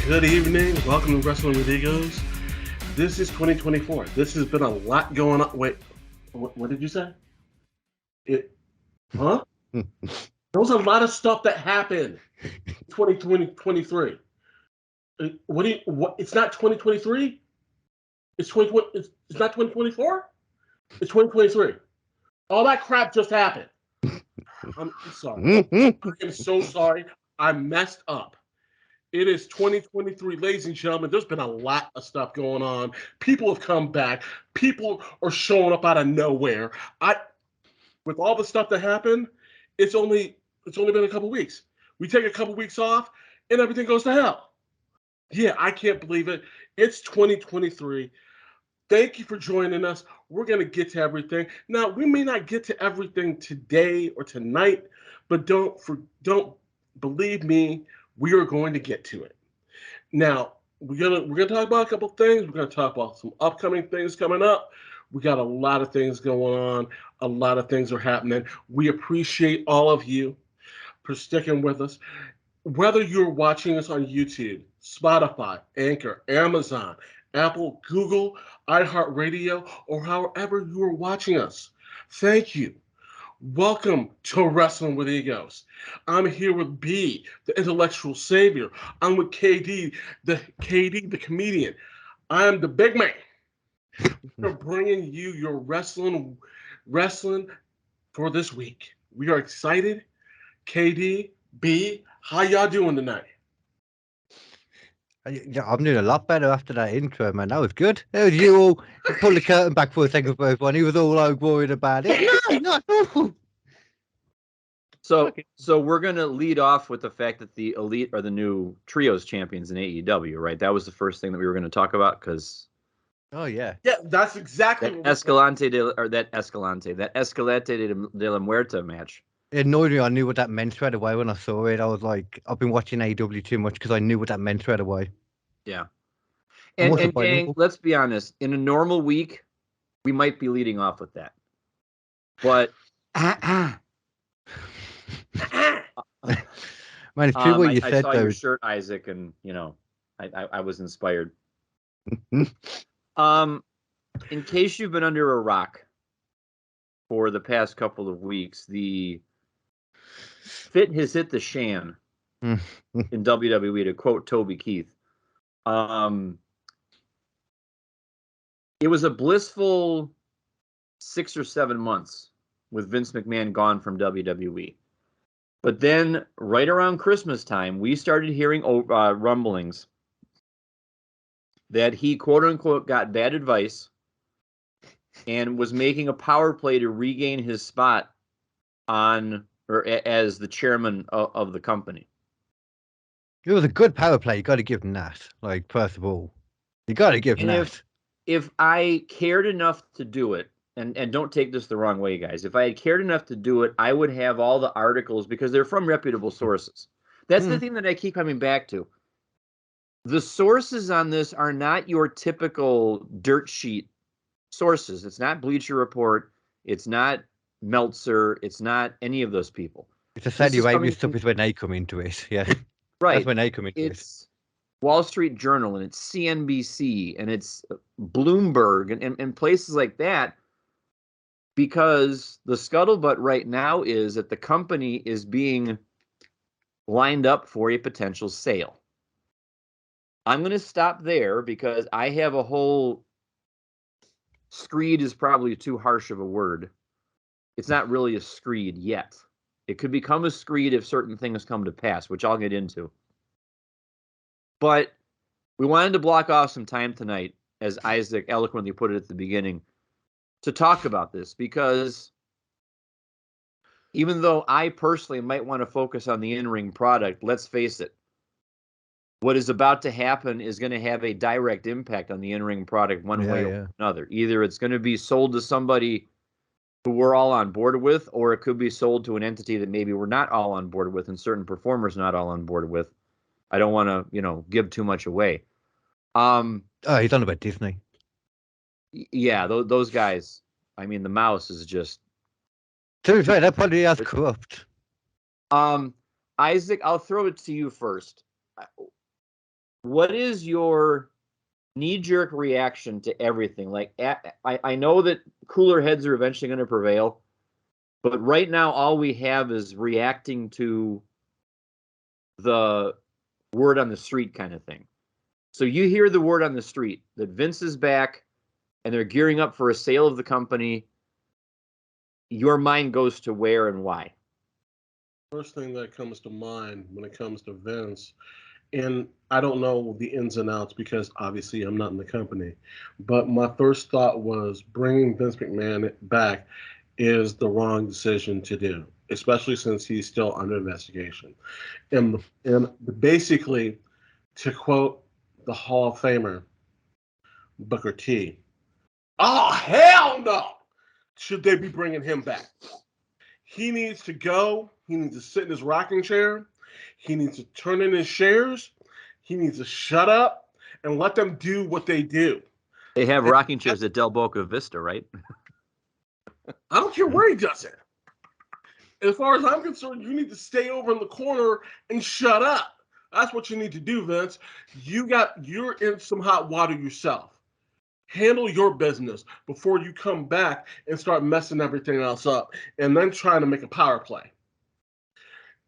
Good evening. Welcome to Wrestling with Egos. This is 2024. This has been a lot going on. Wait, what did you say? Huh? There was a lot of stuff that happened in 2023. What? It's not 2023? It's 2020. It's not 2024? It's 2023. All that crap just happened. I'm sorry. I am so sorry. I messed up. It is 2023, ladies and gentlemen. There's been a lot of stuff going on. People have come back. People are showing up out of nowhere. With all the stuff that happened, it's only been a couple weeks. We take a couple weeks off, and everything goes to hell. Yeah, I can't believe it. It's 2023. Thank you for joining us. We're going to get to everything. Now, we may not get to everything today or tonight, but don't believe me, we are going to get to it. Now, we're gonna talk about a couple things. We're gonna talk about some upcoming things coming up. We got a lot of things going on. A lot of things are happening. We appreciate all of you for sticking with us. Whether you're watching us on YouTube, Spotify, Anchor, Amazon, Apple, Google, iHeartRadio, or however you are watching us, thank you. Welcome to Wrestling with Egos. I'm here with B, the intellectual savior. I'm with KD, the comedian. I'm the big man. We're bringing you your wrestling for this week. We are excited. KD, B, how y'all doing tonight? Yeah, I'm doing a lot better after that intro, man. That was good. It was you all pull the curtain back for a second for everyone. He was all like worried about it. No, not awful. So we're gonna lead off with the fact that the Elite are the new trios champions in AEW, right? That was the first thing that we were going to talk about because. Oh yeah. Yeah, that's exactly that Escalante de la Muerta match. It annoyed me. I knew what that meant straight away when I saw it. I was like, I've been watching AEW too much because I knew what that meant straight away. Yeah. And gang, let's be honest. In a normal week, we might be leading off with that. But man, it's true what you said. I saw though. your shirt, Isaac, and I was inspired. In case you've been under a rock for the past couple of weeks, the fit has hit the shan in WWE, to quote Toby Keith. It was a blissful 6 or 7 months with Vince McMahon gone from WWE. But then right around Christmas time, we started hearing rumblings that he, quote unquote, got bad advice and was making a power play to regain his spot as the chairman of the company. It was a good power play. You got to give him that. Like, first of all, you got to give him that. If I cared enough to do it, and don't take this the wrong way, guys, if I had cared enough to do it, I would have all the articles because they're from reputable sources. That's the thing that I keep coming back to. The sources on this are not your typical dirt sheet sources. It's not Bleacher Report. It's not Meltzer. It's not any of those people. It's a Saudi Arabia stuff is when they come into it. Yeah. Right. That's when they come into it. Wall Street Journal and it's CNBC and it's Bloomberg and places like that, because the scuttlebutt right now is that the company is being lined up for a potential sale. I'm going to stop there because I have a whole screed is probably too harsh of a word. It's not really a screed yet. It could become a screed if certain things come to pass, which I'll get into. But we wanted to block off some time tonight, as Isaac eloquently put it at the beginning, to talk about this, because even though I personally might want to focus on the in-ring product, let's face it, what is about to happen is going to have a direct impact on the in-ring product one way or another. Either it's going to be sold to somebody who we're all on board with, or it could be sold to an entity that maybe we're not all on board with and certain performers not all on board with. I don't want to, give too much away. He's on about Disney. Yeah, those guys. I mean, the mouse is just. To be fair, that probably is corrupt. Isaac, I'll throw it to you first. what is your knee-jerk reaction to everything? Like, I know that cooler heads are eventually going to prevail, but right now all we have is reacting to the word on the street kind of thing. So you hear the word on the street that Vince is back and they're gearing up for a sale of the company. Your mind goes to where and why? First thing that comes to mind when it comes to Vince, and I don't know the ins and outs because obviously I'm not in the company, but my first thought was bringing Vince McMahon back is the wrong decision to do, especially since he's still under investigation. And basically, to quote the Hall of Famer Booker T, "Oh hell no! Should they be bringing him back? He needs to go. He needs to sit in his rocking chair. He needs to turn in his shares. He needs to shut up and let them do what they do." They have rocking chairs at Del Boca Vista, right? I don't care where he does it. As far as I'm concerned, you need to stay over in the corner and shut up. That's what you need to do, Vince. You're in some hot water yourself. Handle your business before you come back and start messing everything else up and then trying to make a power play.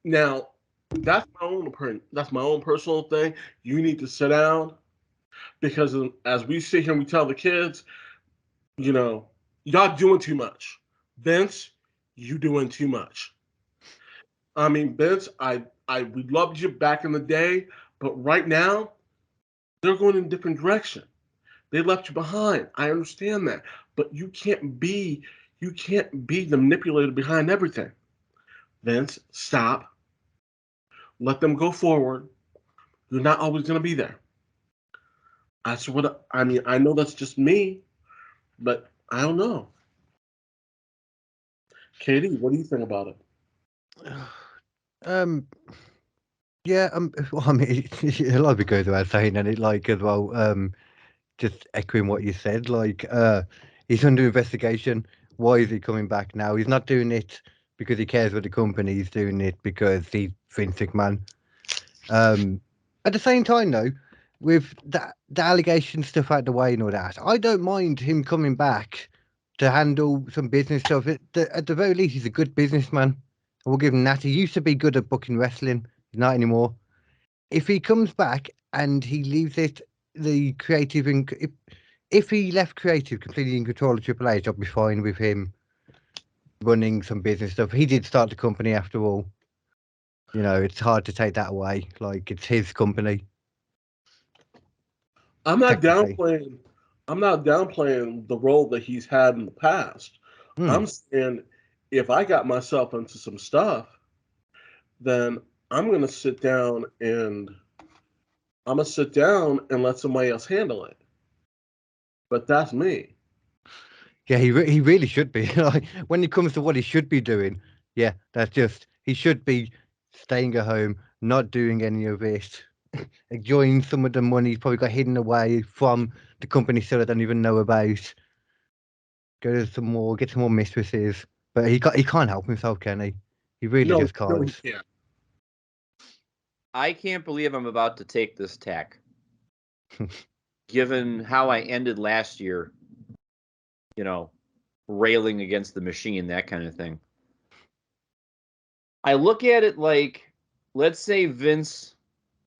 Now, that's my own opinion. That's my own personal thing. You need to sit down because as we sit here and we tell the kids, y'all doing too much. Vince, you doing too much. I mean, Vince, we loved you back in the day, but right now they're going in a different direction. They left you behind. I understand that, but you can't be the manipulator behind everything. Vince, stop. Let them go forward. You're not always going to be there. That's what I mean. I know that's just me, but I don't know. Katie, what do you think about it? Yeah, well, I mean, a lot of it goes without saying, and it like as well. Just echoing what you said, like he's under investigation. Why is he coming back now? He's not doing it because he cares for the company. He's doing it because he's Vince McMahon. At the same time, though, with the allegation stuff out the way and all that, I don't mind him coming back to handle some business stuff. At the very least, he's a good businessman. I will give him that. He used to be good at booking wrestling. He's not anymore. If he comes back and he leaves it, the creative, if he left creative completely in control of Triple H, I'd be fine with him running some business stuff. He did start the company after all. It's hard to take that away. Like, it's his company. I'm not downplaying the role that he's had in the past. I'm saying if I got myself into some stuff, then I'm gonna sit down and let somebody else handle it. But that's me. Yeah, he really should be. Like, when it comes to what he should be doing, yeah, that's just he should be staying at home, not doing any of it, enjoying some of the money he's probably got hidden away from the company still I don't even know about. Get some more mistresses, but he can't help himself, can he? He really just can't. No, he can't. I can't believe I'm about to take this tack, given how I ended last year. Railing against the machine, that kind of thing. I look at it like, let's say Vince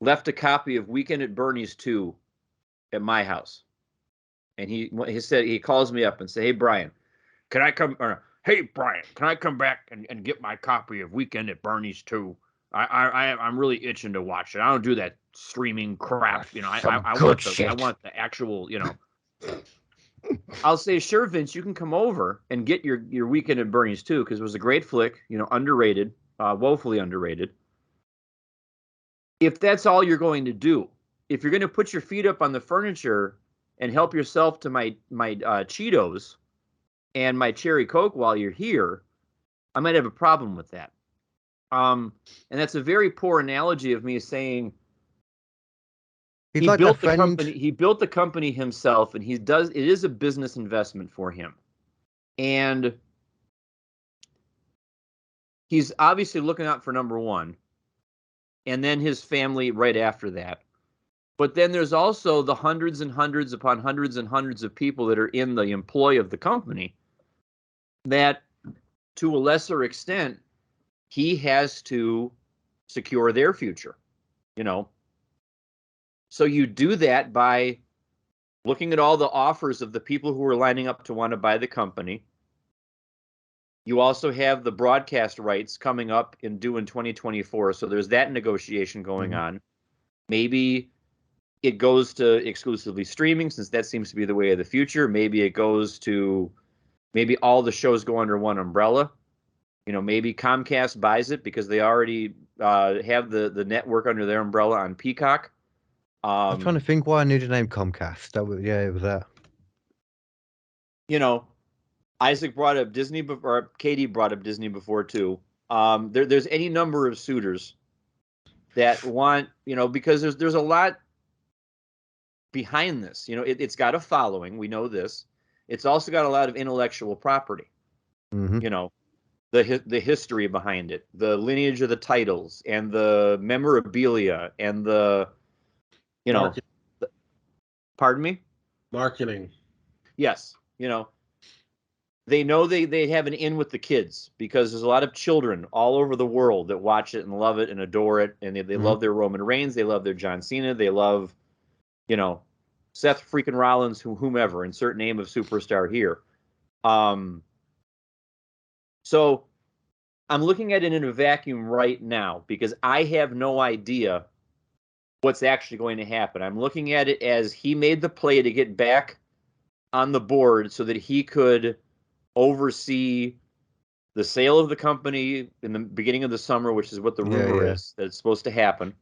left a copy of Weekend at Bernie's 2 at my house. And he said, he calls me up and say, "Hey, Brian, can I come? Hey, Brian, can I come back and get my copy of Weekend at Bernie's 2? I'm really itching to watch it. I don't do that streaming crap. I want the actual, I'll say, sure, Vince, you can come over and get your Weekend at Bernie's 2, because it was a great flick, underrated, woefully underrated. If that's all you're going to do, if you're going to put your feet up on the furniture and help yourself to my Cheetos and my Cherry Coke while you're here, I might have a problem with that. And that's a very poor analogy of me saying he built the company himself, and it is a business investment for him. And he's obviously looking out for number one, and then his family right after that. But then there's also the hundreds and hundreds upon hundreds and hundreds of people that are in the employ of the company that, to a lesser extent, he has to secure their future, you know. So you do that by looking at all the offers of the people who are lining up to want to buy the company. You also have the broadcast rights coming up due in 2024. So there's that negotiation going on. Maybe it goes to exclusively streaming, since that seems to be the way of the future. Maybe it goes to, maybe all the shows go under one umbrella. You know, maybe Comcast buys it because they already have the network under their umbrella on Peacock. I'm trying to think why I knew the name Comcast. That was, yeah, it was that. You know, Isaac brought up Disney, or Katie brought up Disney before too. There's any number of suitors that want, you know, because there's a lot behind this. You know, it's got a following. We know this. It's also got a lot of intellectual property. Mm-hmm. You know, the history behind it, the lineage of the titles, and the memorabilia, and the, you know, pardon me? Marketing. Yes. You know, they know they have an in with the kids because there's a lot of children all over the world that watch it and love it and adore it. And they love their Roman Reigns. They love their John Cena. They love, you know, Seth freaking Rollins, whomever, insert name of superstar here. So I'm looking at it in a vacuum right now because I have no idea what's actually going to happen. I'm looking at it as he made the play to get back on the board so that he could oversee the sale of the company in the beginning of the summer, which is what the rumor is that it's supposed to happen.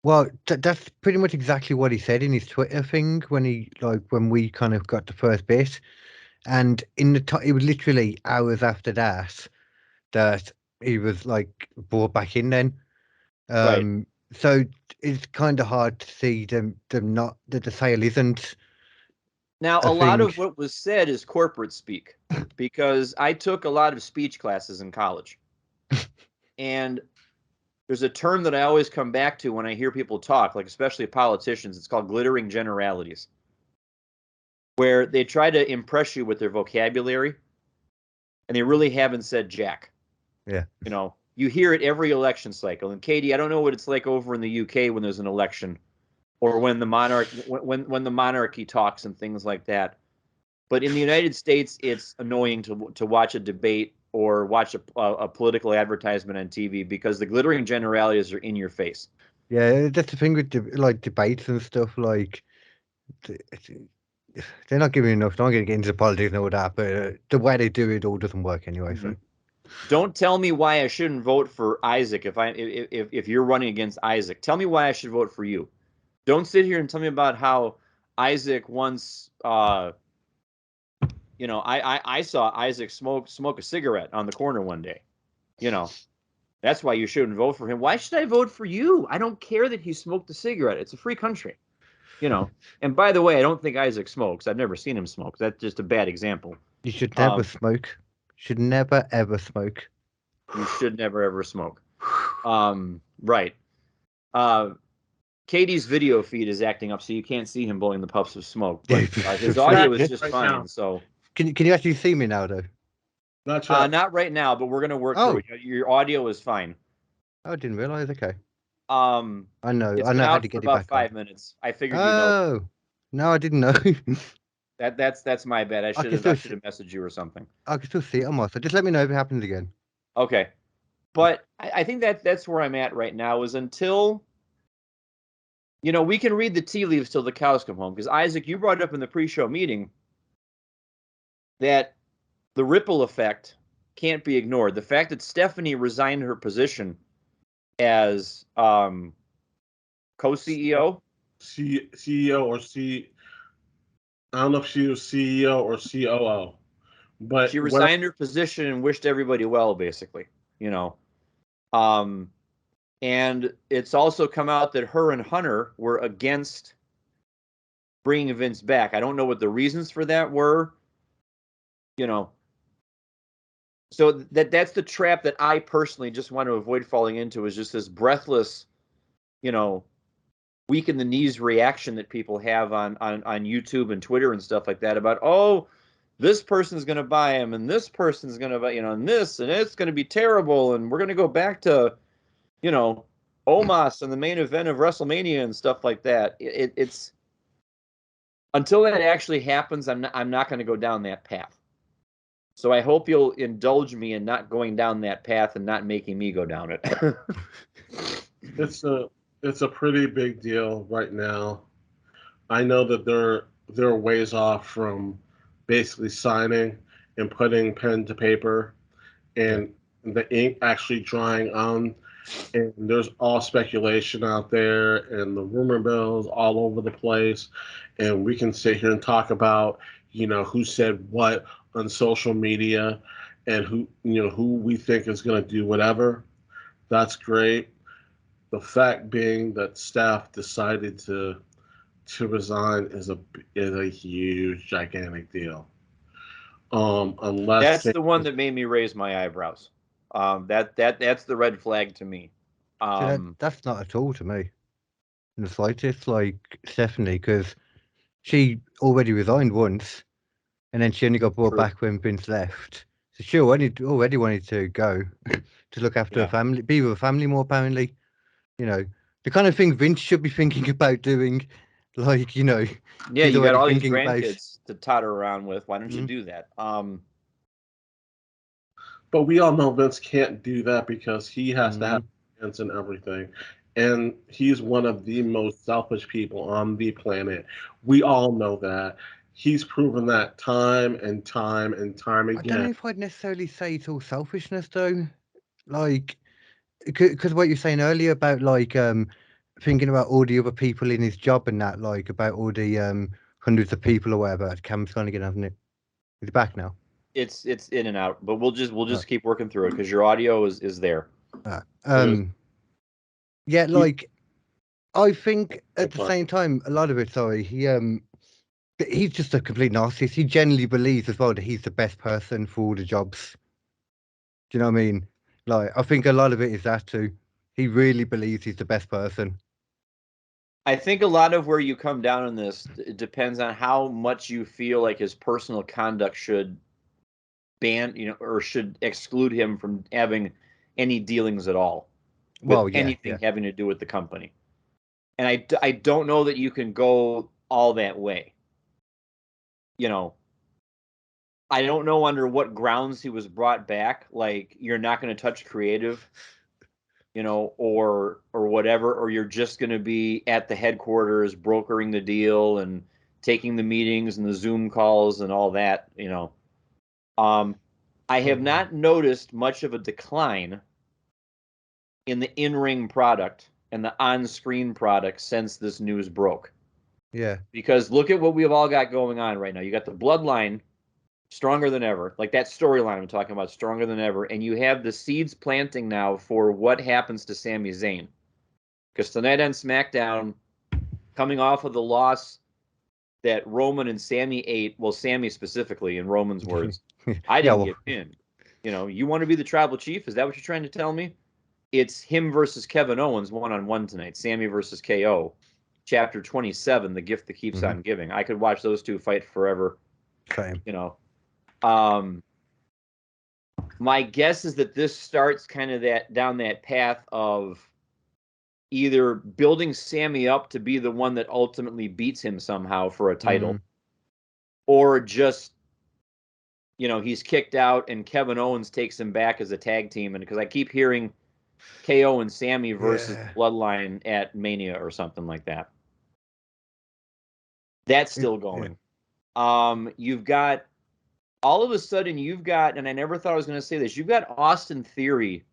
Well, that's pretty much exactly what he said in his Twitter thing when we kind of got the first bit, and it was literally hours after that he was like brought back in then. Right. So it's kind of hard to see them not that the sale isn't. Now, a lot of what was said is corporate speak, because I took a lot of speech classes in college. And there's a term that I always come back to when I hear people talk, like especially politicians. It's called glittering generalities, where they try to impress you with their vocabulary, and they really haven't said jack. Yeah. You know, you hear it every election cycle. And Katie, I don't know what it's like over in the UK when there's an election, or when the monarchy talks and things like that. But in the United States, it's annoying to watch a debate or watch a political advertisement on TV because the glittering generalities are in your face. Yeah, that's the thing with debates and stuff. Like, they're not giving enough. I'm not going to get into politics and all that, but the way they do it all doesn't work anyway. So, don't tell me why I shouldn't vote for Isaac if you're running against Isaac. Tell me why I should vote for you. Don't sit here and tell me about how Isaac once, you know, I saw Isaac smoke a cigarette on the corner one day. You know, that's why you shouldn't vote for him. Why should I vote for you? I don't care that he smoked a cigarette. It's a free country. You know, and by the way, I don't think Isaac smokes. I've never seen him smoke. That's just a bad example. You should never smoke. Should never ever smoke. You should never ever smoke. Right. Katie's video feed is acting up, so you can't see him blowing the puffs of smoke. But his audio is just fine. Now. So can you actually see me now, though? Not sure. Not right now, but we're gonna work through it. Your audio is fine. Oh, I didn't realize. Okay. I know how to get it about back 5 minutes. I figured you know. No, I didn't know. That's my bad. I should have messaged you or something. I can still see it on my side. Just let me know if it happens again. Okay. But I think that's where I'm at right now, is until, you know, we can read the tea leaves till the cows come home. Because Isaac, you brought up in the pre-show meeting that the ripple effect can't be ignored. The fact that Stephanie resigned her position as co-CEO, CEO or I don't know if she was CEO or COO, but she resigned her position and wished everybody well, basically. You know, and it's also come out that her and Hunter were against bringing Vince back. I don't know what the reasons for that were. You know, so that's the trap that I personally just want to avoid falling into, is just this breathless, you know, weak in the knees reaction that people have on YouTube and Twitter and stuff like that about, oh, this person's going to buy him and this person's going to buy, and this, and it's going to be terrible. And we're going to go back to, Omos and the main event of WrestleMania and stuff like that. It's until that actually happens, I'm not going to go down that path. So I hope you'll indulge me in not going down that path and not making me go down it. It's a pretty big deal right now. I know that they're ways off from basically signing and putting pen to paper and the ink actually drying on. And there's all speculation out there and the rumor mills all over the place. And we can sit here and talk about, who said what on social media and who we think is going to do whatever. That's great. The fact being that staff decided to resign is a huge, gigantic deal. Unless that's the one that made me raise my eyebrows. That's the red flag to me. That's not at all to me in the slightest. Like Stephanie, because she already resigned once, and then she only got brought back when Vince left. So she already wanted to go to look after her family, be with her family more. Apparently, the kind of thing Vince should be thinking about doing. Like, yeah, you got all these grandkids about... to totter around with. Why don't you do that? But we all know Vince can't do that because he has to have hands in everything. And he's one of the most selfish people on the planet. We all know that. He's proven that time and time and time again. I don't know if I'd necessarily say it's all selfishness, though. Like, because what you're saying earlier about, like, thinking about all the other people in his job and that, like, about all the hundreds of people or whatever. Cam's gone again, hasn't it? It's back now. It's in and out, but we'll just keep working through it because your audio is there. Yeah, like, I think at the same time, a lot of it, he's just a complete narcissist. He genuinely believes as well that he's the best person for all the jobs. Do you know what I mean? Like, I think a lot of it is that too. He really believes he's the best person. I think a lot of where you come down on this depends on how much you feel like his personal conduct should ban, or should exclude him from having any dealings at all with anything having to do with the company. And I don't know that you can go all that way. I don't know under what grounds he was brought back. Like, you're not going to touch creative, or whatever, or you're just going to be at the headquarters brokering the deal and taking the meetings and the Zoom calls and all that. I have not noticed much of a decline in the in-ring product and the on-screen product since this news broke. Yeah. Because look at what we've all got going on right now. You got the Bloodline stronger than ever, like that storyline I'm talking about, stronger than ever, and you have the seeds planting now for what happens to Sami Zayn. Because tonight on SmackDown, coming off of the loss that Roman and Sami ate, well, Sami specifically, in Roman's words, I didn't get pinned. You want to be the tribal chief? Is that what you're trying to tell me? It's him versus Kevin Owens one-on-one tonight. Sami versus KO. Chapter 27, The Gift That Keeps on Giving. I could watch those two fight forever. Same. My guess is that this starts kind of down that path of either building Sami up to be the one that ultimately beats him somehow for a title, or just, he's kicked out and Kevin Owens takes him back as a tag team. And because I keep hearing KO and Sami versus Bloodline at Mania or something like that. That's still going. You've got, all of a sudden, and I never thought I was going to say this, you've got Austin Theory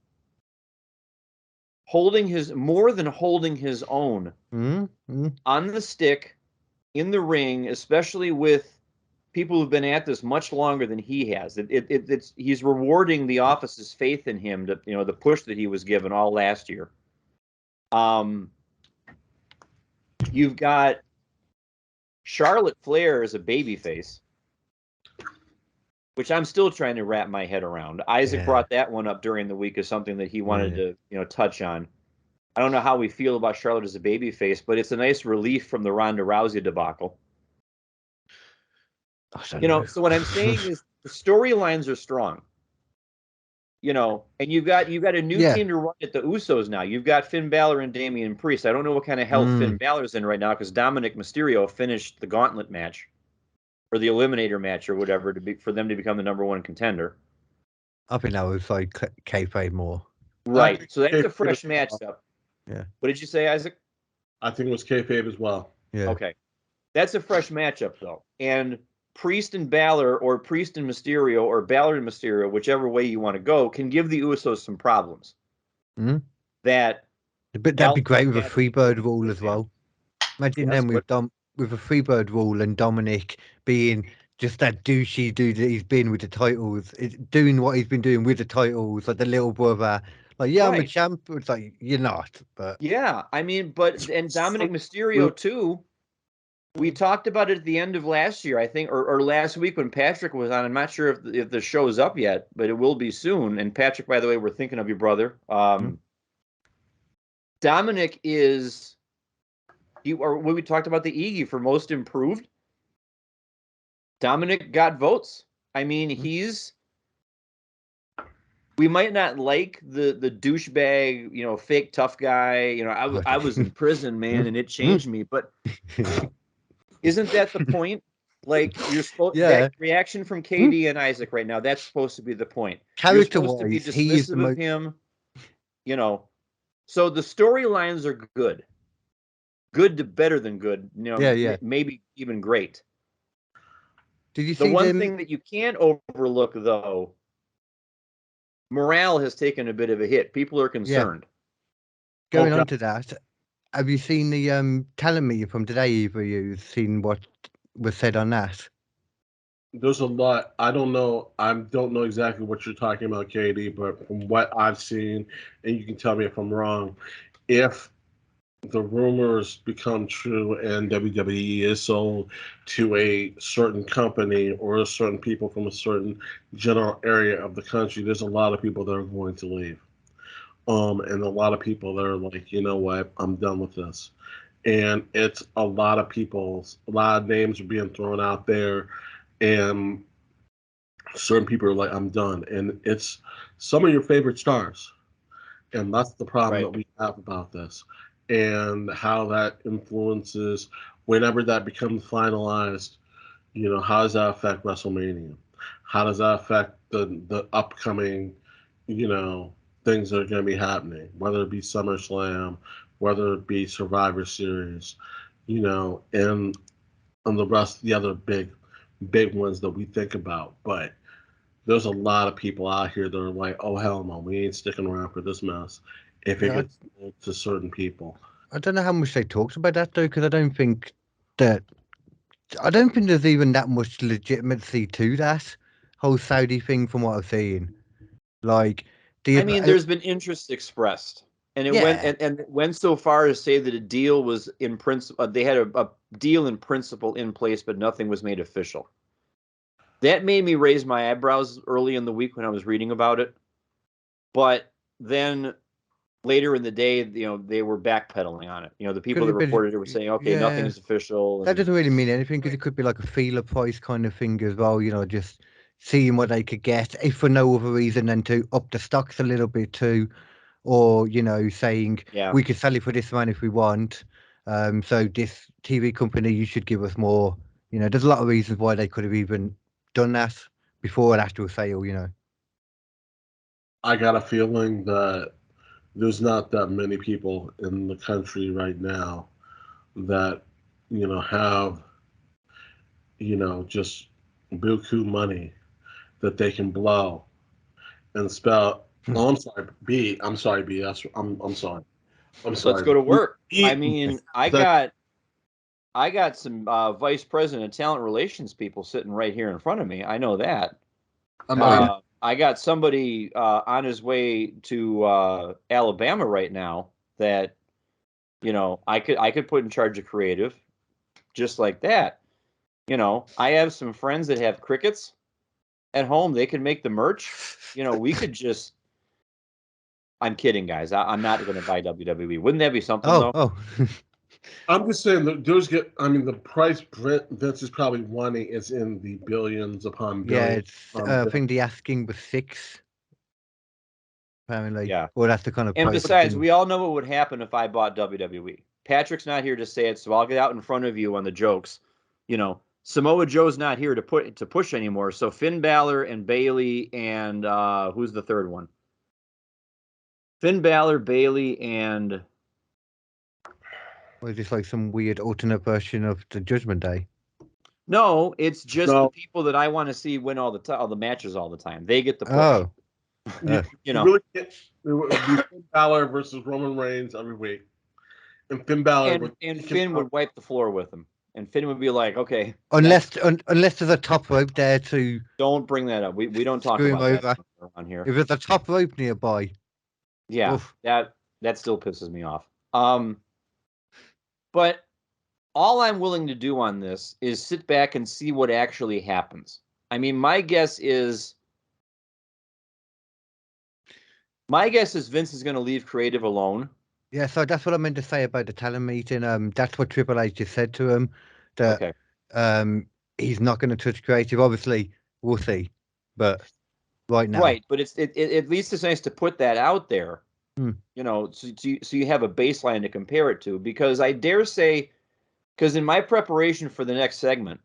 more than holding his own on the stick, in the ring, especially with people who've been at this much longer than he has. He's rewarding the office's faith in him, to, the push that he was given all last year. You've got Charlotte Flair as a babyface, which I'm still trying to wrap my head around. Isaac brought that one up during the week as something that he wanted to, touch on. I don't know how we feel about Charlotte as a babyface, but it's a nice relief from the Ronda Rousey debacle. I don't You know, know. so what I'm saying is the storylines are strong. You know, and you've got a new Yeah. team to run at the Usos now. You've got Finn Balor and Damian Priest. I don't know what kind of health Finn Balor's in right now because Dominic Mysterio finished the gauntlet match or the eliminator match or whatever for them to become the #1 contender. I think that was like kayfabe more. Right. So that's a fresh matchup. Yeah. What did you say, Isaac? I think it was kayfabe as well. Yeah. Okay. That's a fresh matchup, though. And Priest and Balor, or Priest and Mysterio, or Balor and Mysterio, whichever way you want to go, can give the Usos some problems. Mm-hmm. That. But that'd be great with a Freebird rule as well. Imagine them with a Freebird rule and Dominic being just that douchey dude that he's been with the titles, doing what he's been doing with the titles, like the little brother. Like, yeah, I'm a champ. It's like, you're not, but yeah, I mean, and Dominic Mysterio too. We talked about it at the end of last year, I think, or last week when Patrick was on. I'm not sure if the show's up yet, but it will be soon. And Patrick, by the way, we're thinking of you, brother. Dominic is, or when we talked about the Iggy for most improved, Dominic got votes. I mean, we might not like the douchebag, you know, fake tough guy. You know, I was in prison, man, and it changed me. But isn't that the point? Like, you're supposed that reaction from KD and Isaac right now, that's supposed to be the point. You're supposed to be dismissive of him, you know. So the storylines are good. Good to better than good, you know, maybe even great. Did you see the one thing that you can't overlook, though, morale has taken a bit of a hit. People are concerned. Going on to that, have you seen the talent meeting from today, either of you? Seen what was said on that? There's a lot. I don't know exactly what you're talking about, Katie, but from what I've seen, and you can tell me if I'm wrong, if the rumors become true and WWE is sold to a certain company or certain people from a certain general area of the country, there's a lot of people that are going to leave. And a lot of people that are like, you know what, I'm done with this. And it's a lot of names are being thrown out there, and certain people are like, I'm done. And it's some of your favorite stars. And that's the problem that we have about this, and how that influences whenever that becomes finalized. You know, how does that affect WrestleMania? How does that affect the upcoming, you know, things that are going to be happening, whether it be SummerSlam, whether it be Survivor Series, you know, and the rest, the other big ones that we think about. But there's a lot of people out here that are like, oh, hell no, we ain't sticking around for this mess if it gets to certain people. I don't know how much they talked about that, though, because I don't think there's even that much legitimacy to that whole Saudi thing from what I've seen. Like, I mean, there's been interest expressed. And it went so far as to say that a deal was in principle. They had a deal in principle in place, but nothing was made official. That made me raise my eyebrows early in the week when I was reading about it. But then later in the day, you know, they were backpedaling on it. You know, the people that reported it were saying, okay, nothing is official. That doesn't really mean anything, because it could be like a feeler price kind of thing as well, you know, just seeing what they could get, if for no other reason than to up the stocks a little bit too, or, you know, saying we could sell it for this amount if we want. So this TV company, you should give us more. You know, there's a lot of reasons why they could have even done that before an actual sale, you know. I got a feeling that there's not that many people in the country right now that, you know, have, you know, just buku money that they can blow and spell. Oh, I'm sorry, B. I'm sorry, B. I'm sorry. Let's go to work. I mean, I got some vice president of talent relations people sitting right here in front of me. I know that. I got somebody on his way to Alabama right now that, you know, I could put in charge of creative, just like that. You know, I have some friends that have crickets at home. They can make the merch. You know, we could just I'm kidding, guys. I'm not going to buy WWE. Wouldn't that be something, though? Oh. I'm just saying that the price Vince is probably wanting is in the billions upon Yeah, billions. it's. I think the asking was 6. Apparently. Yeah. Well, that's the kind of. And price besides, thing. we all know what would happen if I bought WWE. Patrick's not here to say it, so I'll get out in front of you on the jokes. You know, Samoa Joe's not here to push anymore. So Finn Balor and Bayley and who's the third one? Finn Balor, Bayley, and Or is this like some weird alternate version of the Judgment Day? no, it's just No. the people that I want to see win all the matches all the time. They get the push. Oh. You know, really can't, it would be Finn Balor versus Roman Reigns every week, and Finn Balor and Finn would wipe the floor with him, and Finn would be like, "Okay, Unless there's a top rope there to don't bring that up. We don't talk screw him about that over. around here." If there's a top rope nearby. Yeah, Oof. that still pisses me off. But all I'm willing to do on this is sit back and see what actually happens. I mean, my guess is Vince is going to leave creative alone. Yeah, so that's what I meant to say about the talent meeting. That's what Triple H just said to him. That he's not going to touch creative. Obviously, we'll see. But right now. Right, but it at least it's nice to put that out there. Hmm. You know, so you have a baseline to compare it to. Because I dare say, because in my preparation for the next segment,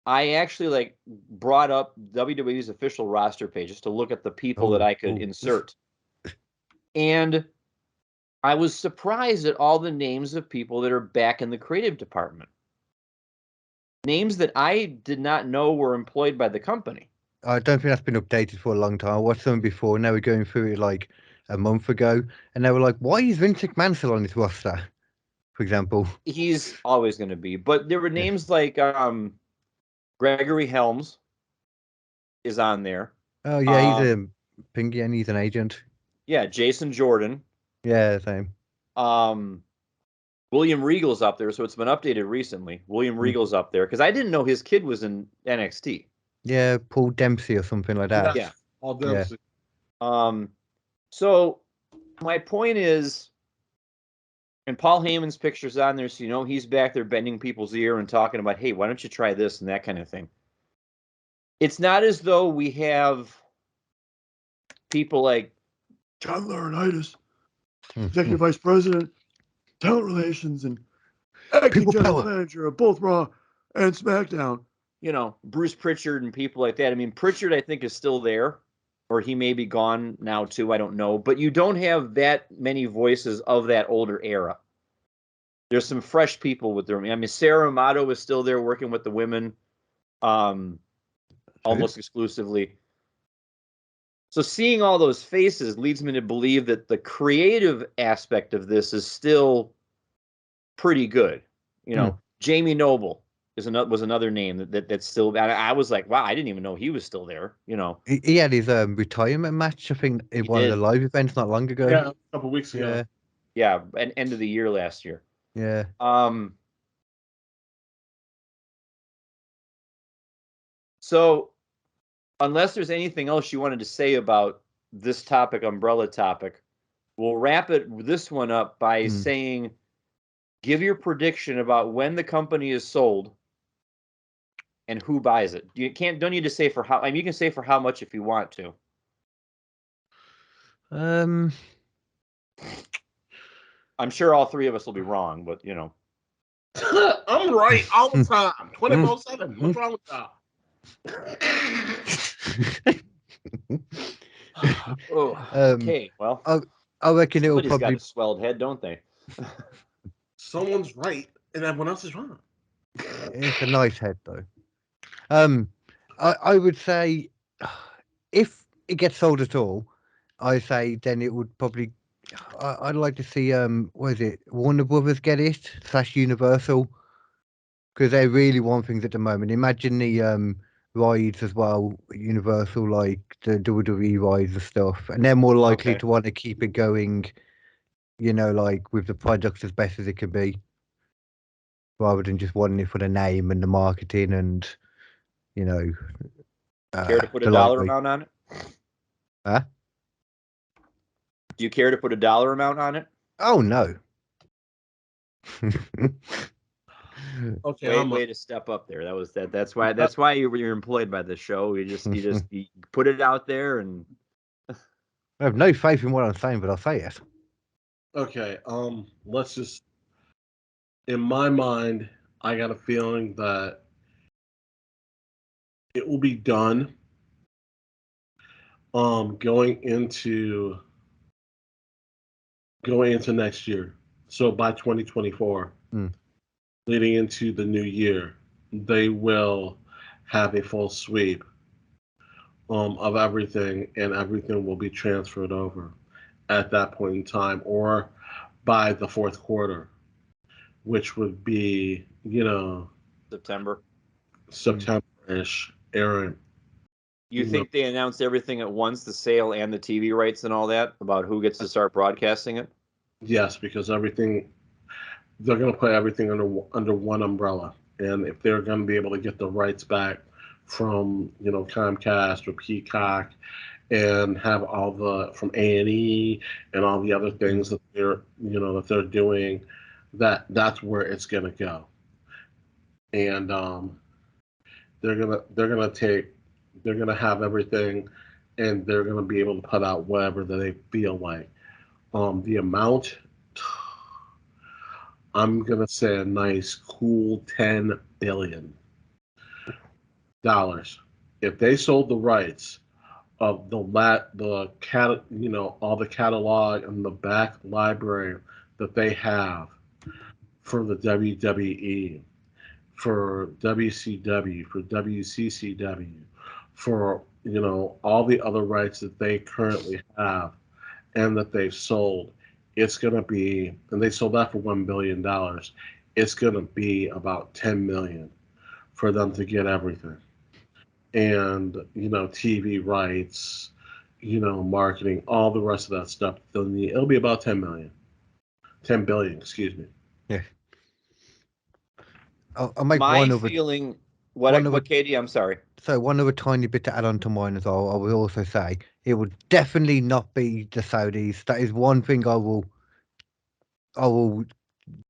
I actually brought up WWE's official roster page just to look at the people that I could insert. And I was surprised at all the names of people that are back in the creative department. Names that I did not know were employed by the company. I don't think that's been updated for a long time. I watched them before, and they were going through it like a month ago, and they were like, "Why is Vince McMahon still on this roster?" For example, he's always going to be. But there were names like Gregory Helms is on there. Oh yeah, he's a Pinky, and he's an agent. Yeah, Jason Jordan. Yeah, same. William Regal's up there, so it's been updated recently. William Regal's up there because I didn't know his kid was in NXT. Yeah, Paul Dempsey or something like that. Yeah, Paul Dempsey. So my point is, and Paul Heyman's picture's on there, so you know he's back there bending people's ear and talking about, hey, why don't you try this and that kind of thing. It's not as though we have people like John Laurinaitis, Executive Vice President, Talent Relations, and Acting General Manager of both Raw and SmackDown. You know, Bruce Pritchard and people like that. I mean, Pritchard, I think, is still there, or he may be gone now too. I don't know. But you don't have that many voices of that older era. There's some fresh people with them. I mean, Sarah Amato is still there working with the women, almost exclusively. So seeing all those faces leads me to believe that the creative aspect of this is still pretty good. You know, Jamie Noble was another name that's still. I was like, wow, I didn't even know he was still there. You know, he had his retirement match, I think, in one of the live events not long ago. Yeah, a couple of weeks ago. Yeah, and end of the year last year. Yeah. So, unless there's anything else you wanted to say about this topic, umbrella topic, we'll wrap this one up by saying, give your prediction about when the company is sold and who buys it. Don't need to say for how. I mean, you can say for how much if you want to. I'm sure all three of us will be wrong, but you know. I'm right all the time, 24/7. What's wrong with that? Okay, well, I reckon it will probably probably got a swelled head, don't they? Someone's right and everyone else is wrong. It's a nice head, though. I would say if it gets sold at all, I say then it would probably. I'd like to see what is it, Warner Brothers get it / Universal, because they really want things at the moment. Imagine the rides as well, Universal, like the WWE rides and stuff, and they're more likely to want to keep it going. You know, like with the product as best as it can be, rather than just wanting it for the name and the marketing and, you know. Care to put a dollar amount on it? Huh? Do you care to put a dollar amount on it? Oh no. Okay, Way to step up there. That's why you're employed by the show. You put it out there, and I have no faith in what I'm saying, but I'll say it. okay. Let's just. In my mind, I got a feeling that it will be done. Going into next year. So by 2024, leading into the new year, they will have a full sweep of everything, and everything will be transferred over at that point in time, or by the fourth quarter, which would be, September-ish, Aaron. You think they announced everything at once, the sale and the TV rights and all that, about who gets to start broadcasting it? Yes, because they're going to put everything under one umbrella, and if they're going to be able to get the rights back from Comcast or Peacock, and have all from A&E and all the other things that they're doing, that's where it's going to go, and they're gonna have everything, and they're gonna be able to put out whatever that they feel like. The amount, I'm gonna say a nice cool $10 billion. If they sold the rights of all the catalog and the back library that they have for the WWE, for WCW, for WCCW, for all the other rights that they currently have and that they've sold, it's going to be, and they sold that for $1 billion, it's going to be about $10 million for them to get everything. And TV rights, marketing, all the rest of that stuff, it'll be about $10 billion, excuse me. Yeah. I'll make my one other feeling. What, Katie? I'm sorry. So one other tiny bit to add on to mine as well. I will also say it would definitely not be the Saudis. That is one thing I will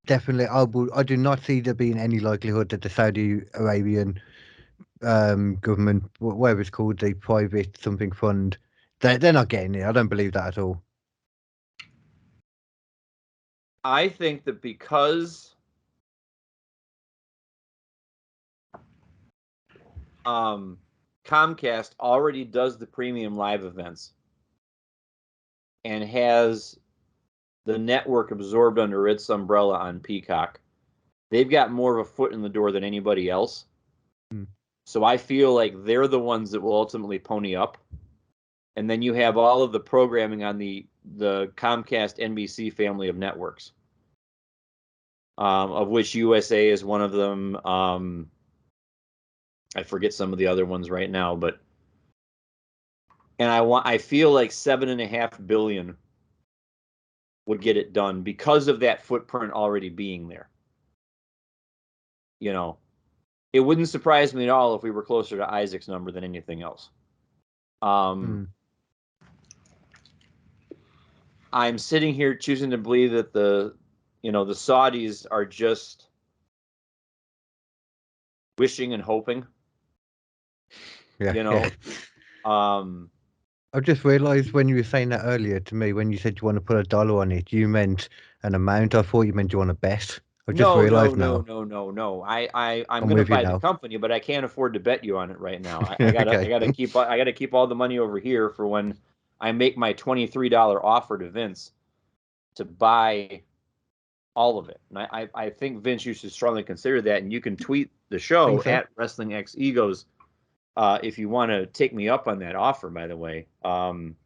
definitely. I do not see there being any likelihood that the Saudi Arabian government, whatever it's called, the private something fund, they're not getting it. I don't believe that at all. I think that because Comcast already does the premium live events and has the network absorbed under its umbrella on Peacock, they've got more of a foot in the door than anybody else. So I feel like they're the ones that will ultimately pony up. And then you have all of the programming on the Comcast NBC family of networks, of which USA is one of them. I forget some of the other ones right now, and I feel like $7.5 billion would get it done because of that footprint already being there. It wouldn't surprise me at all if we were closer to Isaac's number than anything else. I'm sitting here choosing to believe that the Saudis are just wishing and hoping. Yeah. I just realised when you were saying that earlier to me, when you said you want to put a dollar on it, you meant an amount. I thought you meant you want to bet. I just realised now. No. I'm going to buy the company, but I can't afford to bet you on it right now. I gotta keep all the money over here for when I make my $23 offer to Vince to buy all of it. And I think, Vince, you should strongly consider that, and you can tweet the show at Wrestling X Egos if you want to take me up on that offer, by the way. Because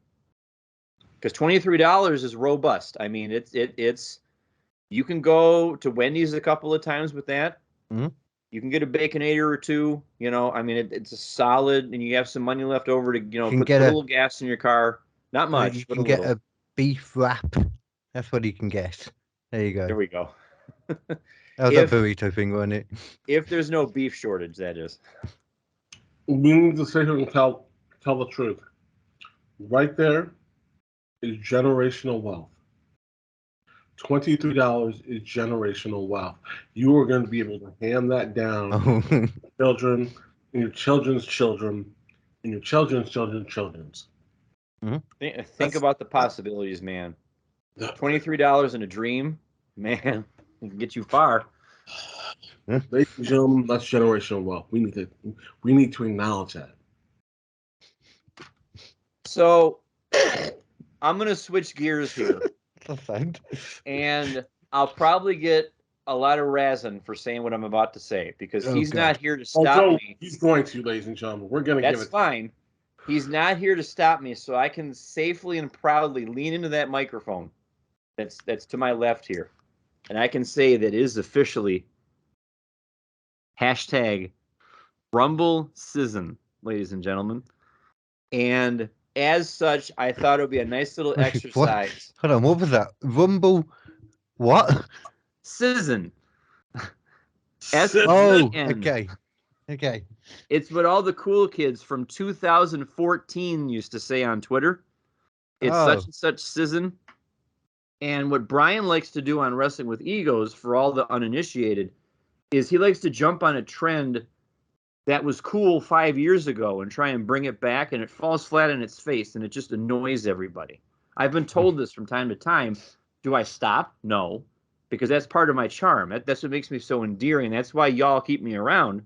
$23 is robust. I mean, it's you can go to Wendy's a couple of times with that. Mm-hmm. You can get a Baconator or two. I mean, it's a solid, and you have some money left over to put a little gas in your car. Not much, you but can get a beef wrap. That's what you can get. There you go. There we go. That was that burrito thing, wasn't it? If there's no beef shortage, that is. We need to sit here and tell the truth. Right there, is generational wealth. $23 is generational wealth. You are going to be able to hand that down Oh, to children, and your children's children, and your children's children's children's. Think about the possibilities, man. $23 in a dream, man, it can get you far. Ladies and gentlemen, that's generational wealth. We need to acknowledge that. So I'm gonna switch gears here, that's sad. and I'll probably get a lot of razzing for saying what I'm about to say because Oh, he's God. not here to stop me. He's going to, ladies and gentlemen. We're going to give That's it. fine. He's not here to stop me, so I can safely and proudly lean into that microphone that's to my left here, and I can say that it is officially hashtag Rumble Season, ladies and gentlemen. And as such, I thought it would be a nice little What? exercise. Hold on, what was that? Rumble? What? Season. Oh, S-E-N. okay. It's what all the cool kids from 2014 used to say on Twitter. It's such and such season. And what Brian likes to do on Wrestling with Egos, for all the uninitiated, is he likes to jump on a trend that was cool 5 years ago and try and bring it back, and it falls flat on its face, and it just annoys everybody. I've been told this from time to time. Do I stop? No, because that's part of my charm. That's what makes me so endearing. That's why y'all keep me around.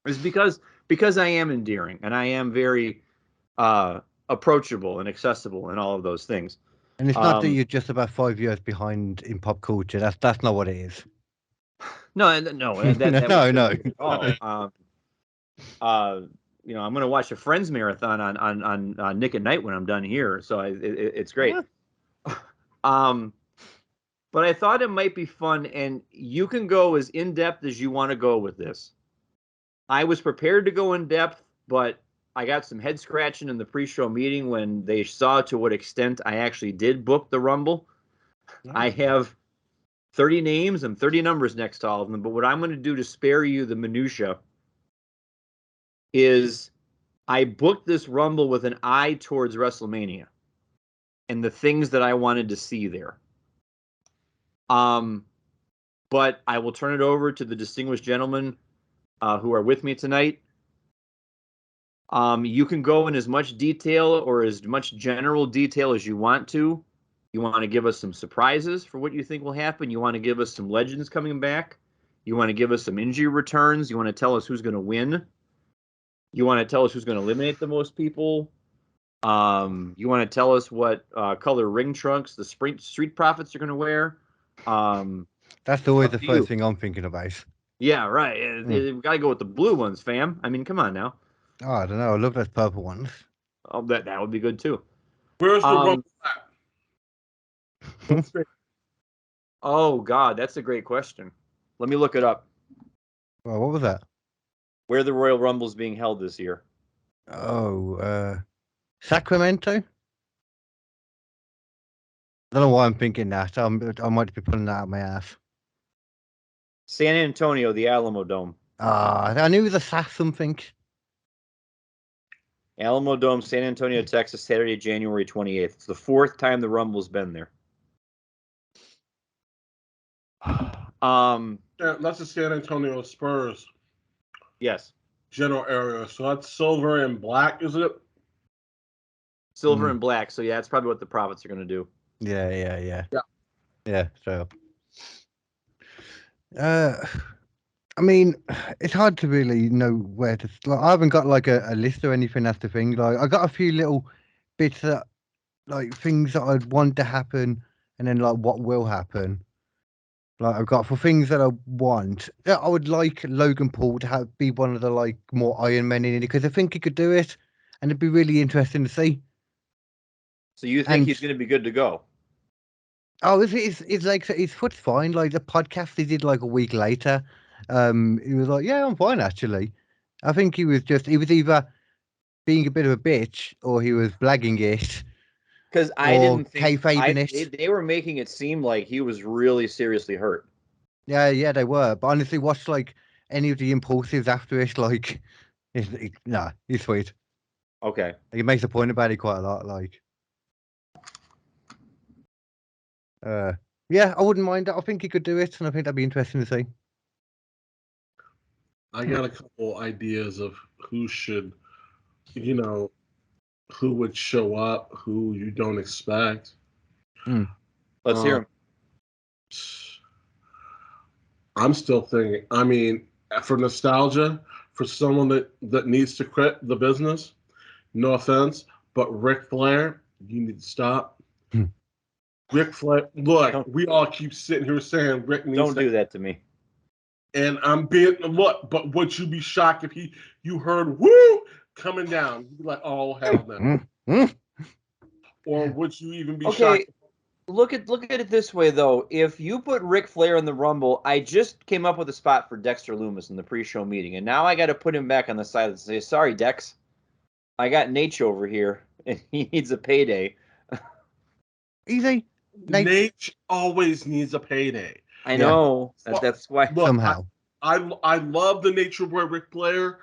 Is because I am endearing, and I am very approachable and accessible and all of those things. And it's not that you're just about 5 years behind in pop culture. That's not what it is. No. No. You know, I'm going to watch a Friends marathon on Nick at Night when I'm done here, so it's great. But I thought it might be fun, and you can go as in depth as you want to go with this. I was prepared to go in depth, but I got some head scratching in the pre-show meeting when they saw to what extent I actually did book the Rumble. I have 30 names and 30 numbers next to all of them, but what I'm going to do to spare you the minutia is I booked this Rumble with an eye towards WrestleMania and the things that I wanted to see there. But I will turn it over to the distinguished gentlemen who are with me tonight. You can go in as much detail or as much general detail as you want to. You want to give us some surprises for what you think will happen. You want to give us some legends coming back. You want to give us some injury returns. You want to tell us who's going to win. You want to tell us who's going to eliminate the most people. You want to tell us what color ring trunks the Street Profits are going to wear. That's always the first thing I'm thinking about. Yeah, right. We've got to go with the blue ones, fam. I mean, come on now. Oh, I don't know. I love those purple ones. Oh, that would be good too. Where's the Rumble at? Oh, God, that's a great question. Let me look it up. Well, what was that? Where the Royal Rumble is being held this year. Oh, Sacramento? I don't know why I'm thinking that. I might be pulling that out of my ass. San Antonio, the Alamo Dome. I knew it was a SAS something. Alamo Dome, San Antonio, Texas, Saturday, January 28th. It's the fourth time the Rumble's been there. Yeah, that's the San Antonio Spurs. Yes. General area. So that's silver and black, is it? Silver and black. So yeah, that's probably what the Profits are going to do. Yeah. So, I mean, it's hard to really know where to. Like, I haven't got like a list or anything. That's the thing. Like, I got a few little bits that, like, things that I'd want to happen, and then like what will happen. Like, I've got for things that I want. Yeah, I would like Logan Paul to be one of the like more Iron Men in it because I think he could do it, and it'd be really interesting to see. So you think he's going to be good to go? Oh, it's like his foot's fine. Like the podcast he did like a week later, he was like, "Yeah, I'm fine actually." I think he was either being a bit of a bitch or he was blagging it. Because I didn't think they were making it seem like he was really seriously hurt. Yeah, they were. But honestly, watch like any of the impulsives after it. Like, he's sweet. Okay, he makes a point about it quite a lot. Like, Yeah, I wouldn't mind it. I think he could do it, and I think that'd be interesting to see. I got a couple ideas of who should, who would show up, who you don't expect. Let's hear him. I'm still thinking. I mean, for nostalgia, for someone that needs to quit the business. No offense, but Ric Flair, you need to stop. Ric Flair, look, we all keep sitting here saying Rick needs. Don't do that to me. And I'm being but would you be shocked if you heard woo coming down? You'd be like, oh hell no. Or would you even be shocked? Look at it this way though. If you put Ric Flair in the Rumble, I just came up with a spot for Dexter Lumis in the pre-show meeting, and now I got to put him back on the side and say, "Sorry, Dex, I got Nate over here, and he needs a payday." Easy. Nate always needs a payday. I know. That's why. Look, somehow. I love the Nature Boy Ric Flair.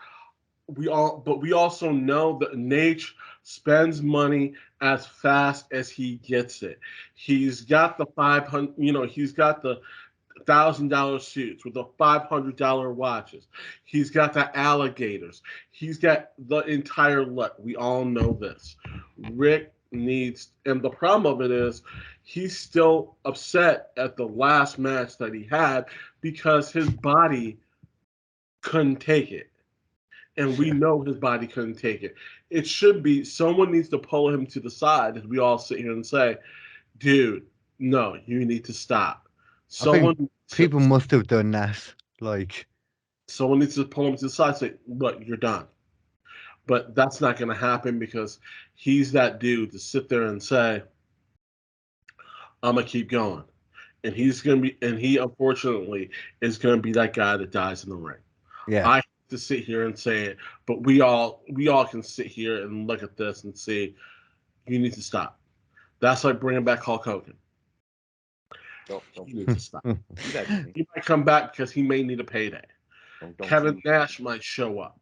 But we also know that Nate spends money as fast as he gets it. He's got the 500, he's got the $1,000 suits with the $500 watches. He's got the alligators. He's got the entire look. We all know this. Rick needs, and the problem of it is, he's still upset at the last match that he had because his body couldn't take it. And we know his body couldn't take it. It should be someone needs to pull him to the side as we all sit here and say, dude, no, you need to stop. People must have done that. Like, someone needs to pull him to the side and say, look, you're done. But that's not going to happen because he's that dude to sit there and say, I'm going to keep going. And he unfortunately is going to be that guy that dies in the ring. yeah. I to sit here and say it, but we all can sit here and look at this and see you need to stop. That's like bringing back Hulk Hogan. Don't. You need to stop. He might come back because he may need a payday. Kevin Nash might show up.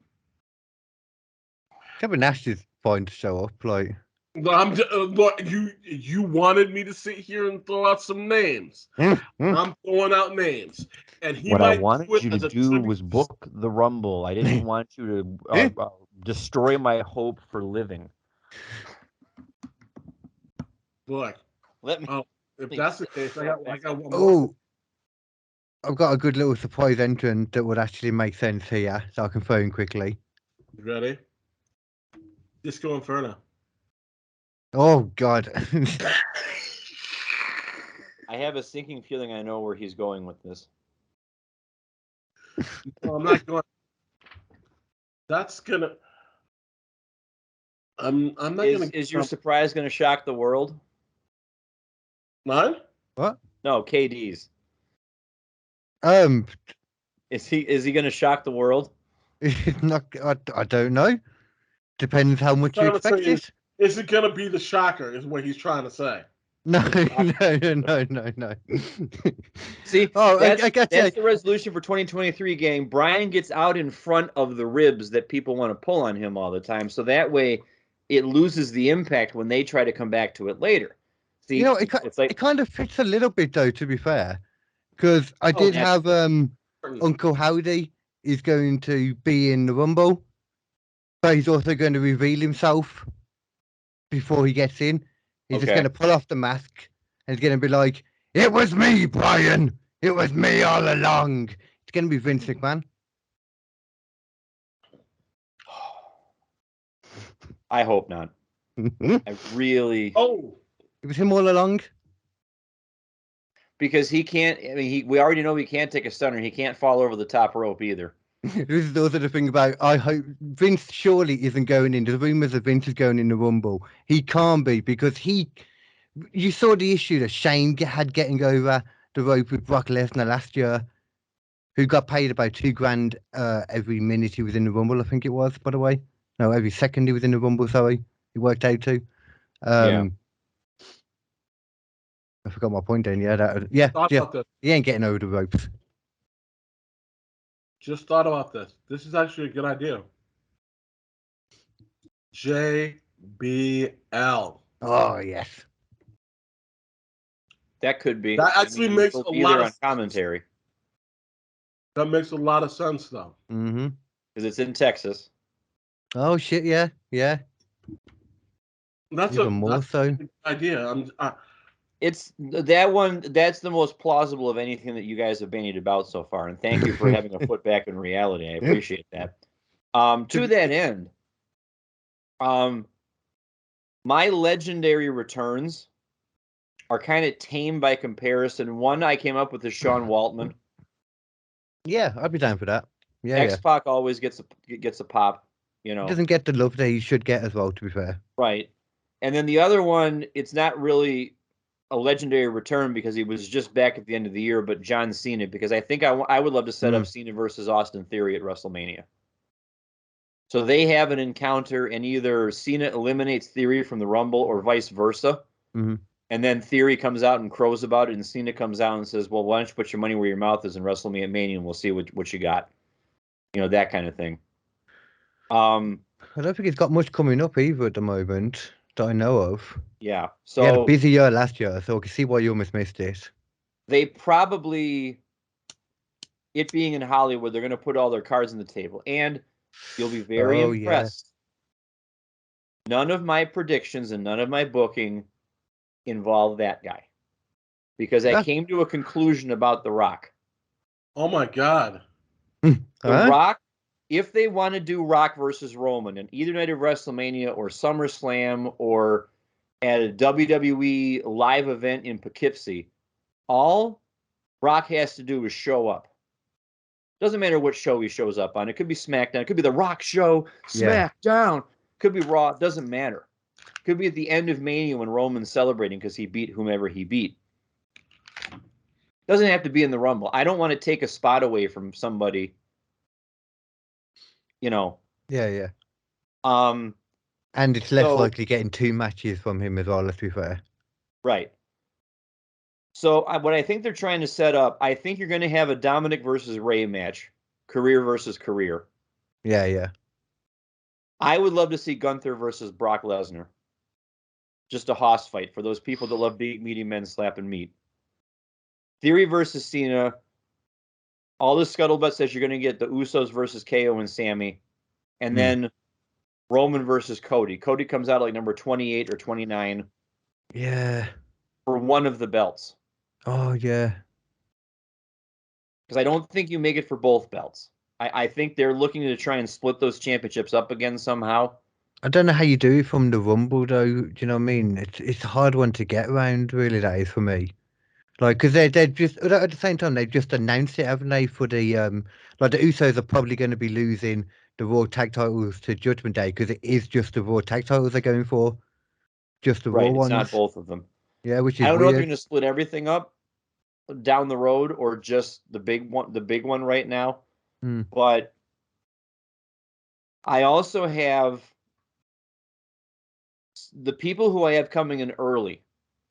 Kevin Nash is fine to show up. Like, look, you wanted me to sit here and throw out some names. I'm throwing out names. And what I wanted you to do was book the Rumble. I didn't want you to destroy my hope for living. Look, let me. If that's the case, I got one more. Oh, I've got a good little surprise entrant that would actually make sense here, so I can throw in quickly. You ready? Disco Inferno. Oh God. I have a sinking feeling I know where he's going with this. No, I'm not going. That's gonna. I'm not gonna. Is your surprise gonna shock the world? Mine? What? No, KD's. Is he gonna shock the world? Not. I don't know. Depends how much you expect it. Is it gonna be the shocker? Is what he's trying to say. No. See, I got that's the resolution for 2023 game. Brian gets out in front of the ribs that people want to pull on him all the time, so that way it loses the impact when they try to come back to it later. See, it's like, it kind of fits a little bit though, to be fair, because I did have Uncle Howdy is going to be in the Rumble, but he's also going to reveal himself before he gets in. He's just going to pull off the mask and he's going to be like, "It was me, Brian. It was me all along." It's going to be Vince McMahon. I hope not. I really. Oh, it was him all along. Because he can't. I mean, we already know he can't take a stunner. He can't fall over the top rope either. This is also the thing about, I hope Vince surely isn't going in. The rumors of Vince is going in the Rumble. He can't be, because you saw the issue that Shane had getting over the rope with Brock Lesnar last year, who got paid about $2,000 every minute he was in the Rumble, I think it was, by the way. No, every second he was in the Rumble, sorry. He worked out to. I forgot my point then. He ain't getting over the ropes. Just thought about this. This is actually a good idea. JBL. Oh, yes. That could be. That actually makes he'll a be lot there of on commentary That makes a lot of sense, though. Mm-hmm. because it's in Texas. Oh shit! Yeah, yeah. That's Even more so. a good idea. It's that one. That's the most plausible of anything that you guys have bandied about so far. And thank you for having a foot back in reality. I appreciate that. To that end, my legendary returns are kind of tame by comparison. One I came up with is Sean Waltman. Yeah, I'd be down for that. Yeah, X-Pac always gets a pop. You know, he doesn't get the love that he should get as well. To be fair, right. And then the other one, it's not really a legendary return because he was just back at the end of the year, but John Cena, because I think I would love to set up Cena versus Austin Theory at WrestleMania. So they have an encounter, and either Cena eliminates Theory from the Rumble or vice versa. Mm-hmm. And then Theory comes out and crows about it, and Cena comes out and says, well, why don't you put your money where your mouth is and wrestle me at Mania, and we'll see what you got. You know, that kind of thing. I don't think he's got much coming up either at the moment that I know of. Yeah. So he had a busy year last year, so I can see why you almost missed it. They probably, it being in Hollywood, they're going to put all their cards on the table. And you'll be very impressed. Yeah. None of my predictions and none of my booking involve that guy. Because I came to a conclusion about The Rock. Oh, my God. The Rock, if they want to do Rock versus Roman in either night of WrestleMania or SummerSlam or at a WWE live event in Poughkeepsie, all Rock has to do is show up. Doesn't matter what show he shows up on. It could be SmackDown. It could be The Rock show, SmackDown. Could be Raw. It doesn't matter. It could be at the end of Mania when Roman's celebrating because he beat whomever he beat. Doesn't have to be in the Rumble. I don't want to take a spot away from somebody. You know. Yeah. And it's less likely getting 2 matches from him as well, let's be fair. Right. So what I think they're trying to set up, I think you're going to have a Dominic versus Rey match, career versus career. Yeah. I would love to see Gunther versus Brock Lesnar. Just a hoss fight for those people that love big, meaty men slapping meat. Theory versus Cena. All the scuttlebutt says you're going to get the Usos versus KO and Sammy. And then Roman versus Cody. Cody comes out like number 28 or 29. Yeah. For one of the belts. Oh, yeah. Because I don't think you make it for both belts. I think they're looking to try and split those championships up again somehow. I don't know how you do it from the Rumble, though. Do you know what I mean? It's a hard one to get around, really, that is for me. Like, because they're just, at the same time, they've just announced it, haven't they, for the, like, the Usos are probably going to be losing the Raw Tag titles to Judgment Day, because it is just the Raw Tag titles they're going for. Just the Raw ones. It's not both of them. Yeah, which is I don't know if weird. they're going to split everything up down the road or just the big one right now. But I also have the people who I have coming in early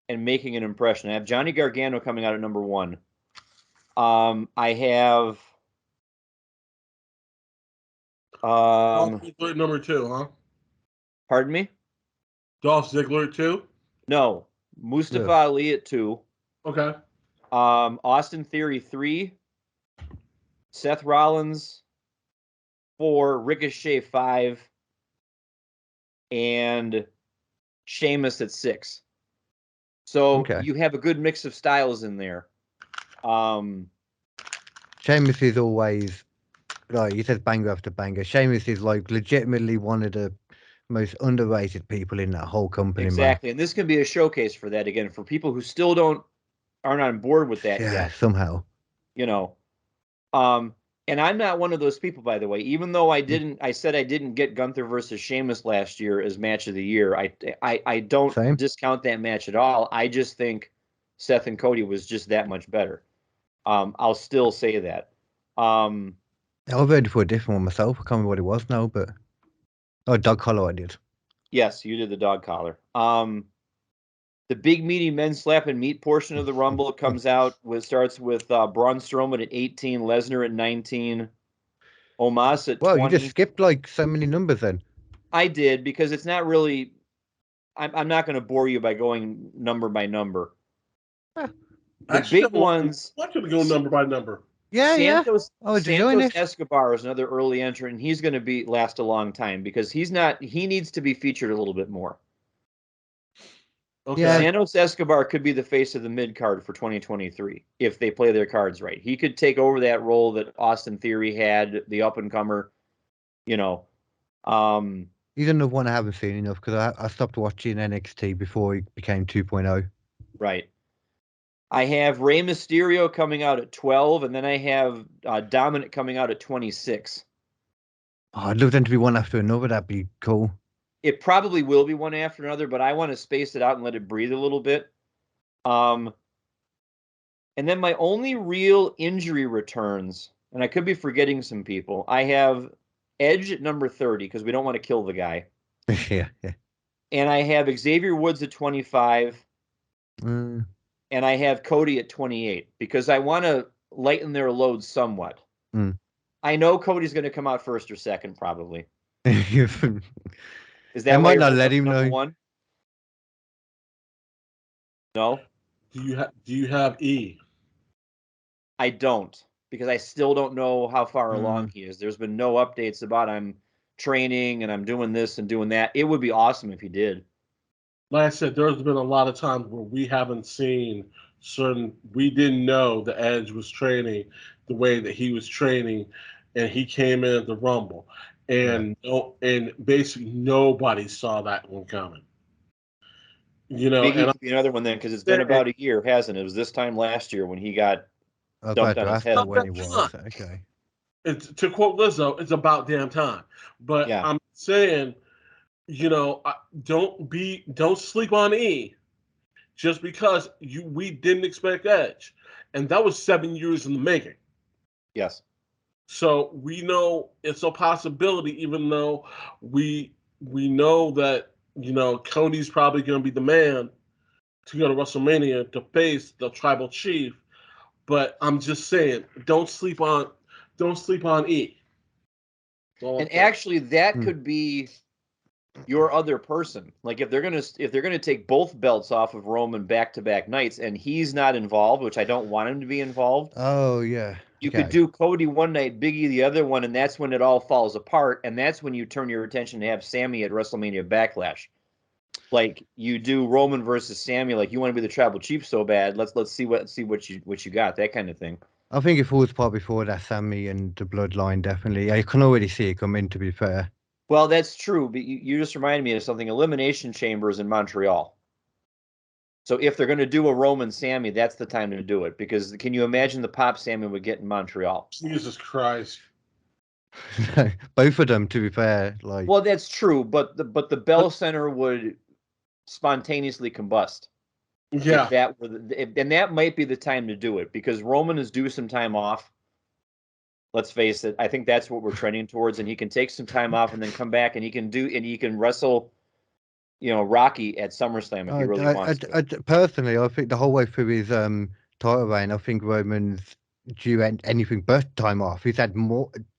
and making an impression. I have Johnny Gargano coming out at number 1. I have Dolph Ziggler at number 2, huh? Pardon me? Dolph Ziggler at 2? No. Mustafa Ali at 2. Okay. Austin Theory 3. Seth Rollins 4. Ricochet 5. And Sheamus at 6. So you have a good mix of styles in there. Sheamus is always, like, he says banger after banger. Sheamus is, like, legitimately one of the most underrated people in that whole company. Exactly. And this can be a showcase for that, again, for people who still aren't on board with that yet. Somehow. You know. And I'm not one of those people, by the way. Even though I said I didn't get Gunther versus Sheamus last year as match of the year. I don't discount that match at all. I just think Seth and Cody was just that much better. I'll still say that. I was ready for a different one myself. I can't remember what it was now, but dog collar I did. Yes, you did the dog collar. The big meaty men slapping meat portion of the Rumble comes out. Starts with Braun Strowman at 18, Lesnar at 19, Omos at 20. Well, you just skipped like so many numbers then. I did, because it's not really. I'm not going to bore you by going number by number. The big ones. I'm going to go number by number. Yeah, Santos, yeah. Oh, did you join Santos it? Escobar is another early entrant, and he's going to last a long time because he needs to be featured a little bit more. Okay. Yeah. Santos Escobar could be the face of the mid card for 2023 if they play their cards right. He could take over that role that Austin Theory had, the up and comer. You know, He's another one I haven't seen enough because I stopped watching NXT before he became 2.0. Right. I have Rey Mysterio coming out at 12, and then I have Dominic coming out at 26. Oh, I'd love them to be one after another. That'd be cool. It probably will be one after another, but I want to space it out and let it breathe a little bit. And then my only real injury returns, and I could be forgetting some people. I have Edge at number 30 because we don't want to kill the guy. Yeah. And I have Xavier Woods at 25. And I have Cody at 28 because I want to lighten their load somewhat. I know Cody's going to come out first or second, probably. Is that I why might not let him know. One? No. Do you have E? I don't because I still don't know how far along he is. There's been no updates about I'm training and I'm doing this and doing that. It would be awesome if he did. Like I said, there's been a lot of times where we haven't seen we didn't know the Edge was training the way that he was training, and he came in at the Rumble, and basically nobody saw that one coming. You know, Biggie could be another one then because it's been about a year, hasn't it? It was this time last year when he got dumped on his head. When he was. Okay. To quote Lizzo, it's about damn time. But yeah. I'm saying, you know, don't sleep on E just because we didn't expect Edge. And that was 7 years in the making. Yes. So we know it's a possibility, even though we know that, you know, Cody's probably going to be the man to go to WrestleMania to face the tribal chief. But I'm just saying, don't sleep on E. And actually, that could be your other person. Like if they're gonna take both belts off of Roman back-to-back nights, and he's not involved, which I don't want him to be involved. Oh yeah. You could do Cody one night, Biggie the other one, and that's when it all falls apart. And that's when you turn your attention to have Sammy at WrestleMania Backlash. Like you do Roman versus Sammy, like you want to be the tribal chief so bad. Let's see what you got, that kind of thing. I think if it was part before that, Sammy and the Bloodline, definitely. I can already see it coming, to be fair. Well, that's true, but you just reminded me of something. Elimination Chambers in Montreal. So if they're going to do a Roman Sammy, that's the time to do it. Because can you imagine the pop Sammy would get in Montreal? Jesus Christ. Both of them, to be fair. Well, that's true, but the Bell Center would spontaneously combust. Yeah. And that might be the time to do it because Roman is due some time off. Let's face it. I think that's what we're trending towards, and he can take some time off and then come back, and he can wrestle, you know, Rocky at SummerSlam if he really wants to. Personally, I think the whole way through his title reign, I think Roman's due anything but time off. He's had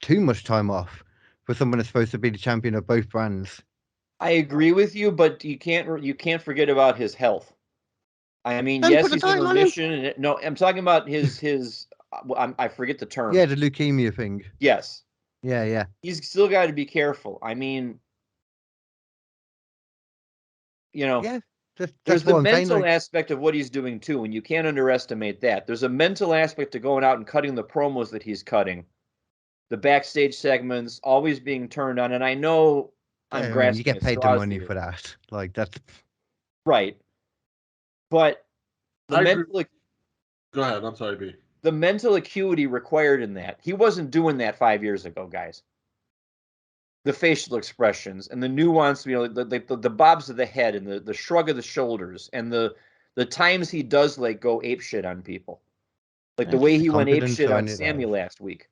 too much time off for someone that's supposed to be the champion of both brands. I agree with you, but you can't forget about his health. I mean, yes, he's in remission. No, I'm talking about his. I forget the term. Yeah, the leukemia thing. Yes. Yeah. He's still got to be careful. I mean, you know, yeah, there's the mental aspect of what he's doing too, and you can't underestimate that. There's a mental aspect to going out and cutting the promos that he's cutting, the backstage segments, always being turned on. And I know I'm grasping. You get paid the money for that. Like that's right. But the mental. Go ahead. I'm sorry, B. The mental acuity required in that. He wasn't doing that 5 years ago, guys. The facial expressions and the nuance, you know, the bobs of the head and the shrug of the shoulders and the times he does like go ape shit on people. Like the way he went ape shit on Sammy last week.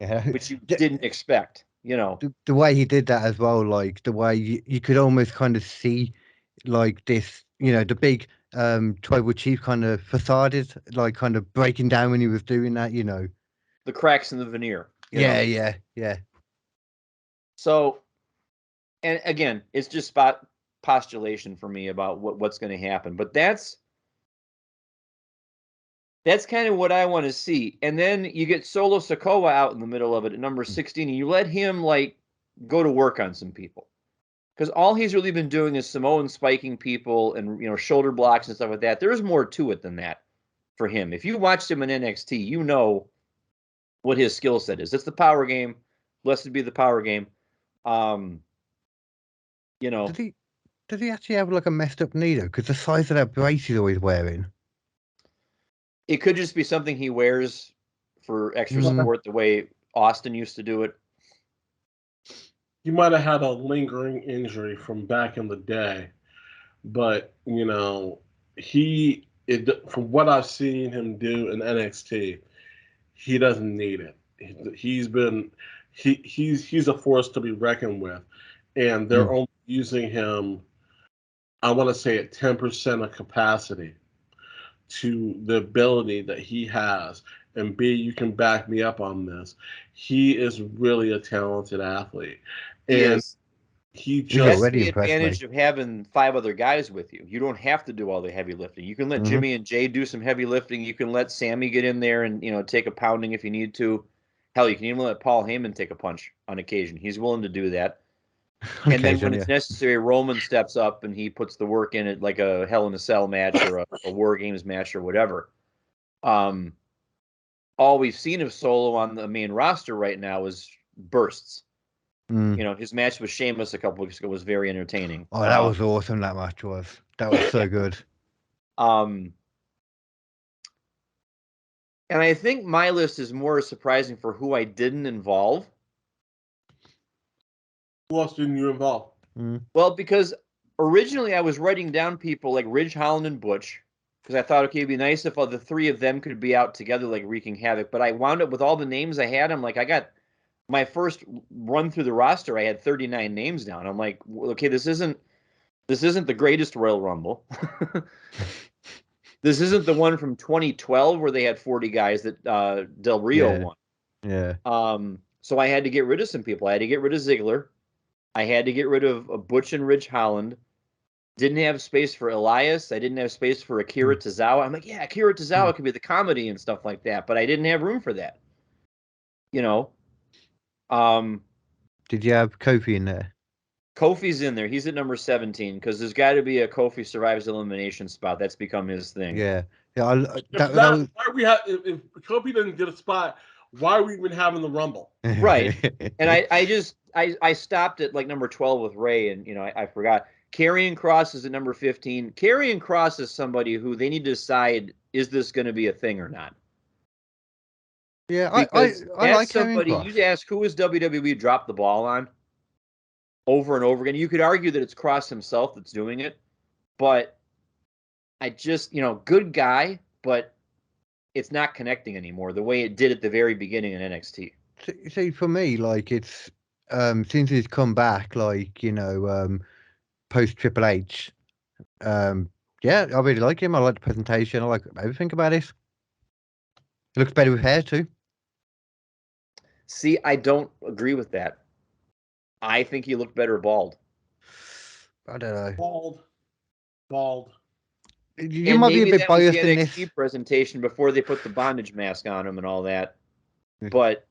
Yeah. Which you didn't expect, you know. The way he did that as well, like the way you could almost kind of see like this, you know, the big tribal chief kind of facade is like kind of breaking down when he was doing that, you know. The cracks in the veneer. Yeah. So, and again, it's just postulation for me about what's going to happen. But that's That's kind of what I want to see. And then you get Solo Sikoa out in the middle of it at number 16, and you let him like go to work on some people. Because all he's really been doing is Samoan spiking people and shoulder blocks and stuff like that. There's more to it than that for him. If you watched him in NXT, you know what his skill set is. It's the power game. Blessed be the power game. Does he actually have like a messed up knee though? Because the size of that brace he's always wearing. It could just be something he wears for extra support, the way Austin used to do it. He might have had a lingering injury from back in the day, but from what I've seen him do in NXT, he doesn't need it. He's a force to be reckoned with, and they're only using him, I want to say, at 10% of capacity to the ability that he has. And B, you can back me up on this. He is really a talented athlete. And that's the advantage of having 5 other guys with you. You don't have to do all the heavy lifting. You can let Jimmy and Jay do some heavy lifting. You can let Sammy get in there and take a pounding if you need to. Hell, you can even let Paul Heyman take a punch on occasion. He's willing to do that. And then when it's necessary, Roman steps up and he puts the work in it, like a Hell in a Cell match or a War Games match or whatever. All we've seen of Solo on the main roster right now is bursts. His match with Sheamus a couple weeks ago was very entertaining. Oh, that was awesome. That match was. That was so good. And I think my list is more surprising for who I didn't involve. Who else didn't you involve? Well, because originally I was writing down people like Ridge Holland and Butch, because I thought, okay, it'd be nice if the 3 of them could be out together, like wreaking havoc. But I wound up with all the names I had. I'm like, I got my first run through the roster. I had 39 names down. I'm like, okay, this isn't the greatest Royal Rumble. This isn't the one from 2012 where they had 40 guys that Del Rio won. Yeah. So I had to get rid of some people. I had to get rid of Ziggler. I had to get rid of Butch and Ridge Holland. Didn't have space for Elias. I didn't have space for Akira Tozawa. I'm like, yeah, Akira Tozawa could be the comedy and stuff like that, but I didn't have room for that. Did you have Kofi in there? Kofi's in there. He's at number 17 because there's got to be a Kofi survives elimination spot. That's become his thing. Yeah. Why if Kofi doesn't get a spot, why are we even having the Rumble? Right. And I stopped at like number 12 with Ray, and I forgot. Karrion Kross is at number 15. Karrion Kross is somebody who they need to decide, is this going to be a thing or not? Yeah, I like somebody. You ask, who has WWE dropped the ball on over and over again? You could argue that it's Kross himself that's doing it, but I just, good guy, but it's not connecting anymore the way it did at the very beginning in NXT. See, for me, like, it's since he's come back, like, post Triple H, yeah, I really like him. I like the presentation. I like everything about it. He looks better with hair too. See, I don't agree with that. I think he looked better bald. I don't know. Bald. You might be a bit biased in this presentation before they put the bondage mask on him and all that. But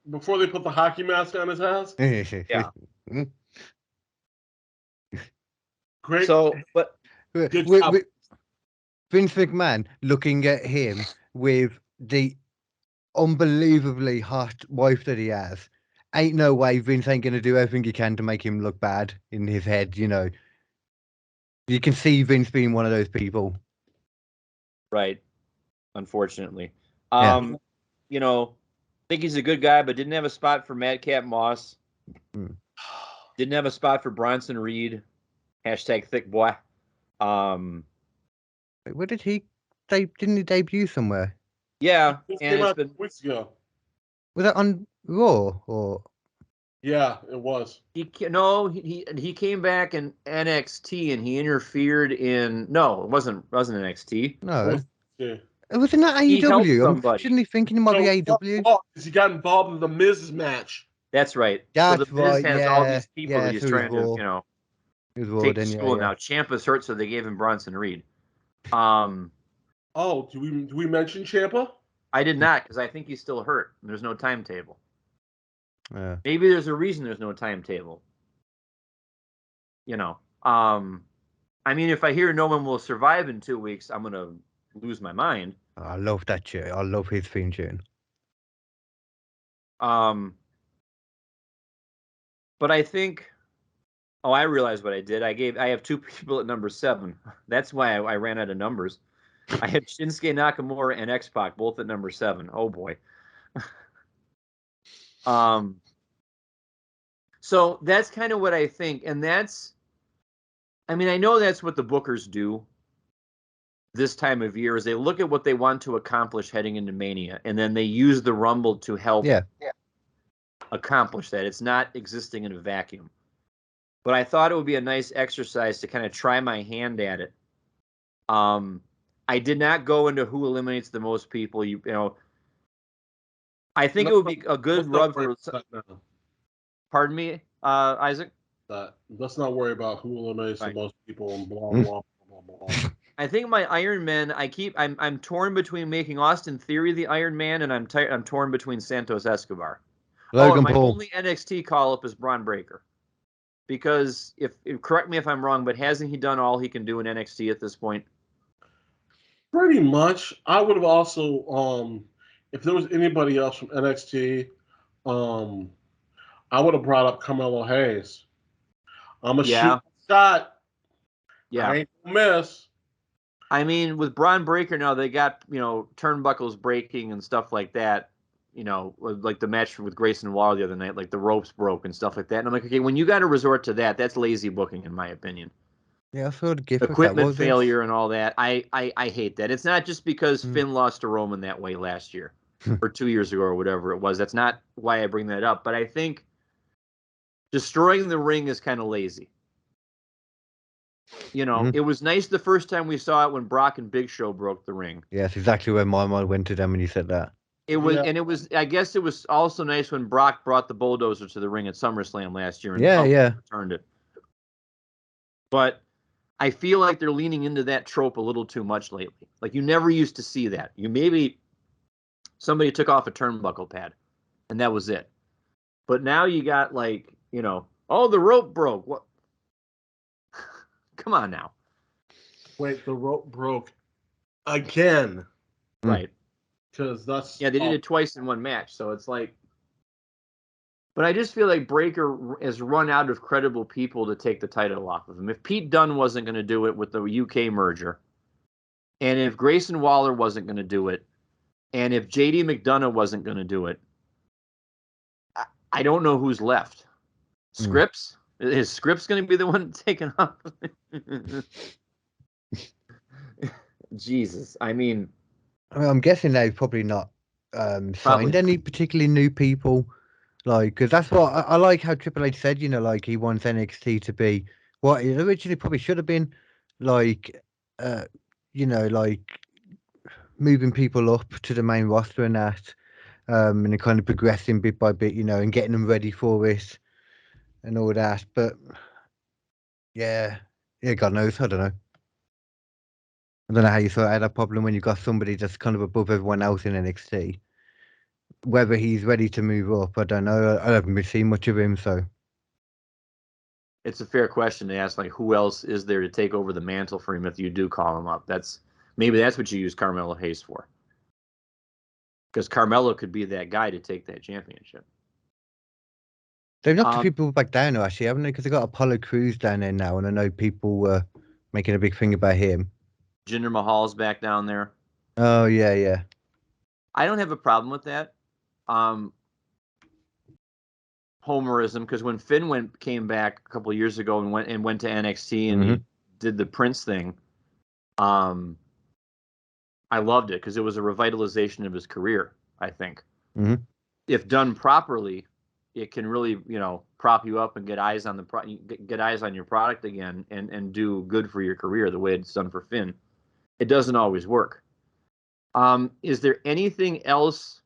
before they put the hockey mask on his ass? Yeah. Great. So, but Vince McMahon looking at him with the unbelievably hot wife that he has. Ain't no way Vince ain't going to do everything he can to make him look bad in his head, You can see Vince being one of those people. Right. Unfortunately. I think he's a good guy, but didn't have a spot for Madcap Moss. Didn't have a spot for Bronson Reed. # thick boy. Where did he didn't he debut somewhere? Yeah. And it's been weeks ago. Was that on Raw or? Yeah, it was. He came back in NXT and he interfered in. No, it wasn't NXT. No. Yeah. It was in that AEW. I'm suddenly thinking it might be AEW. He got involved in the Miz match. That's right. That's so the Miz has all these people that he's trying to, take to school now. Ciampa's hurt, so they gave him Bronson Reed. Oh, do we mention Ciampa? I did not, because I think he's still hurt. And there's no timetable. Yeah. Maybe there's a reason there's no timetable. You know, I mean, if I hear no one will survive in 2 weeks, I'm gonna lose my mind. I love that tune. I love his theme tune. But I think, I realized what I did. I have 2 people at number 7. That's why I ran out of numbers. I had Shinsuke Nakamura and X-Pac both at number 7. Oh boy. So that's kind of what I think, and I know that's what the bookers do this time of year, is they look at what they want to accomplish heading into Mania, and then they use the Rumble to help accomplish that. It's not existing in a vacuum. But I thought it would be a nice exercise to kind of try my hand at it. I did not go into who eliminates the most people. You know, I think it would be a good rub for. Pardon me, Isaac? Let's not worry about who eliminates the most people and blah blah blah blah blah. I think my Iron Man. I'm torn between making Austin Theory the Iron Man, and I'm torn between Santos Escobar. Logan my Paul. only NXT call up is Braun Breaker, because correct me if I'm wrong, but hasn't he done all he can do in NXT at this point? Pretty much. I would have also, if there was anybody else from NXT, I would have brought up Carmelo Hayes. I'm a shoot shot. Yeah, I ain't gonna miss. I mean, with Braun Breaker now, they got turnbuckles breaking and stuff like that. Like the match with Grayson Waller the other night, like the ropes broke and stuff like that. And I'm like, okay, when you got to resort to that, that's lazy booking, in my opinion. Yeah, I saw the gift. Equipment failure and all that. I hate that. It's not just because Finn lost to Roman that way last year or 2 years ago or whatever it was. That's not why I bring that up. But I think destroying the ring is kind of lazy. It was nice the first time we saw it when Brock and Big Show broke the ring. Yeah, that's exactly where my mind went to them when you said that. It was, and it was. I guess it was also nice when Brock brought the bulldozer to the ring at SummerSlam last year and returned it. But I feel like they're leaning into that trope a little too much lately. Like, you never used to see that. Maybe somebody took off a turnbuckle pad, and that was it. But now you got the rope broke. What? Come on now. Wait, the rope broke again. Right. Because that's... Yeah, they did it twice in one match, so it's like... But I just feel like Breaker has run out of credible people to take the title off of him. If Pete Dunne wasn't going to do it with the UK merger, and if Grayson Waller wasn't going to do it, and if JD McDonough wasn't going to do it, I don't know who's left. Scripps? Is Scripps going to be the one taking off? Jesus. I'm guessing they've probably not signed any particularly new people. Like, because that's what I like how Triple H said, like he wants NXT to be what it originally probably should have been, like, like moving people up to the main roster and that, and kind of progressing bit by bit, and getting them ready for it and all that. But yeah, God knows, I don't know. I don't know how you sort out that problem when you've got somebody that's kind of above everyone else in NXT. Whether he's ready to move up, I don't know. I haven't been seeing much of him, so. It's a fair question to ask, like, who else is there to take over the mantle for him if you do call him up? Maybe that's what you use Carmelo Hayes for. Because Carmelo could be that guy to take that championship. They've knocked the people back down, actually, haven't they? Because they've got Apollo Crews down there now, and I know people were making a big thing about him. Jinder Mahal's back down there. Oh, yeah. I don't have a problem with that. Homerism, because when Finn came back a couple of years ago and went to NXT and he did the Prince thing, I loved it because it was a revitalization of his career, I think. If done properly, it can really, prop you up and get eyes on get eyes on your product again and do good for your career the way it's done for Finn. It doesn't always work. Is there anything else,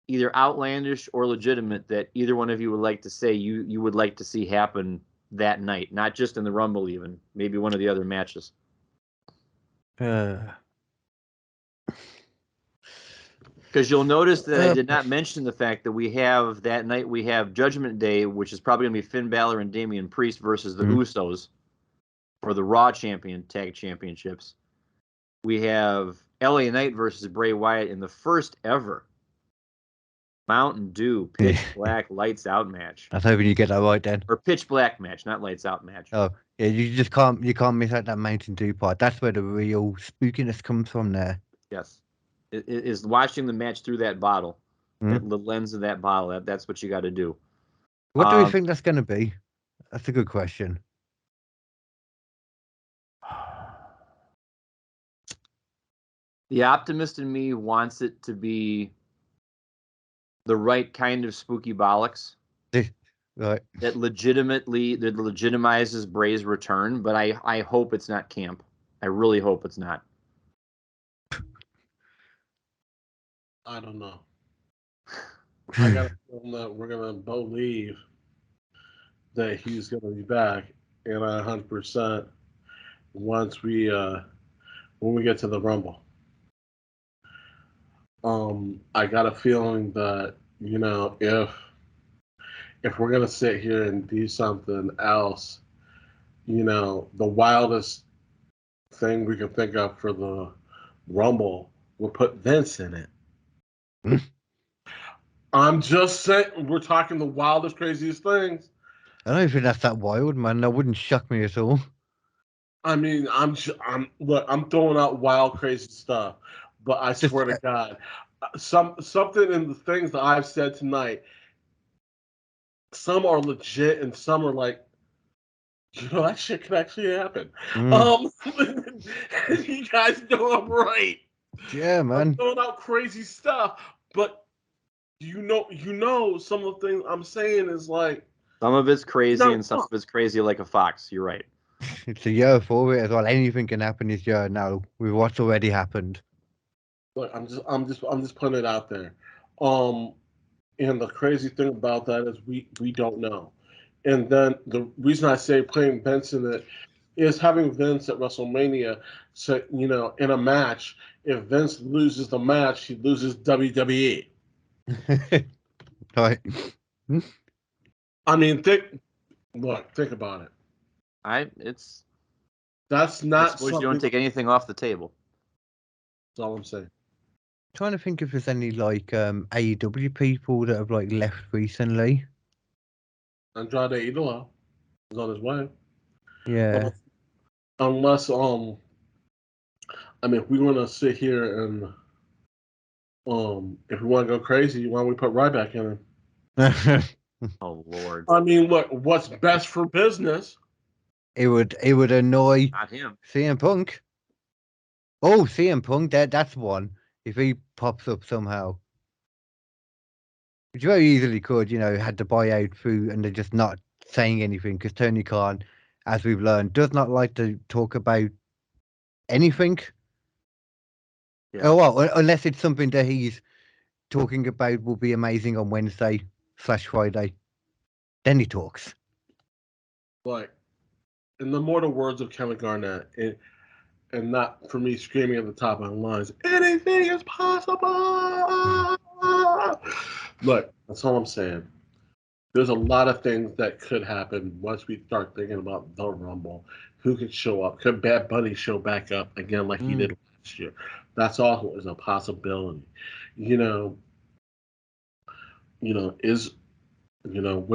either outlandish or legitimate, that either one of you would like to say you would like to see happen that night? Not just in the Rumble, even maybe one of the other matches. Because you'll notice that I did not mention the fact that we have that night we have Judgment Day, which is probably going to be Finn Balor and Damian Priest versus the Usos for the Raw Tag Championships. We have LA Knight versus Bray Wyatt in the first ever Mountain Dew Pitch Black Lights Out match. I was hoping you get that right then. Or Pitch Black match, not Lights Out match. Oh, yeah, you can't miss out that Mountain Dew part. That's where the real spookiness comes from there. Yes. It is watching the match through that bottle, the lens of that bottle. That's what you got to do. What do we think that's going to be? That's a good question. The optimist in me wants it to be the right kind of spooky bollocks. Right. That legitimizes Bray's return, but I hope it's not camp. I really hope it's not. I don't know. I got a feeling that we're gonna believe that he's gonna be back, and 100% once we when we get to the Rumble. I got a feeling that if we're gonna sit here and do something else, the wildest thing we can think of for the Rumble, we'll put Vince in it. I'm just saying, we're talking the wildest, craziest things. I don't think that's that wild, man. That wouldn't shock me at all. I mean, I'm throwing out wild, crazy stuff, but I swear to God, something in the things that I've said tonight, some are legit and some are like, that shit could actually happen. You guys know I'm right. Yeah, man. I'm throwing out crazy stuff, but you know some of the things I'm saying is like, some of it's crazy and some of it's crazy like a fox. You're right. It's a year for it as well. Anything can happen this year now with what's already happened. Look, I'm just putting it out there. And the crazy thing about that is we don't know. And then the reason I say playing Vince in it is having Vince at WrestleMania. So in a match, if Vince loses the match, he loses WWE. Right. I mean, think about it. That's not. I suppose you don't take anything off the table. That's all I'm saying. Trying to think if there's any AEW people that have left recently. Andrade Idolo is on his way. Yeah. Unless I mean, if we want to sit here and if we want to go crazy, why don't we put Ryback in him? Oh Lord! I mean, look, what's best for business? It would annoy Not him. CM Punk. Oh, CM Punk, that's one. If he pops up somehow, which very easily could, had to buy out through, and they're just not saying anything because Tony Khan, as we've learned, does not like to talk about anything. Yeah. Oh well, unless it's something that he's talking about will be amazing on Wednesday/Friday, then he talks. Like, in the mortal words of Kevin Garnett, and not for me screaming at the top of my lungs, anything is possible. Look, that's all I'm saying. There's a lot of things that could happen once we start thinking about the Rumble. Who could show up? Could Bad Bunny show back up again like he did last year? That's also is a possibility. Would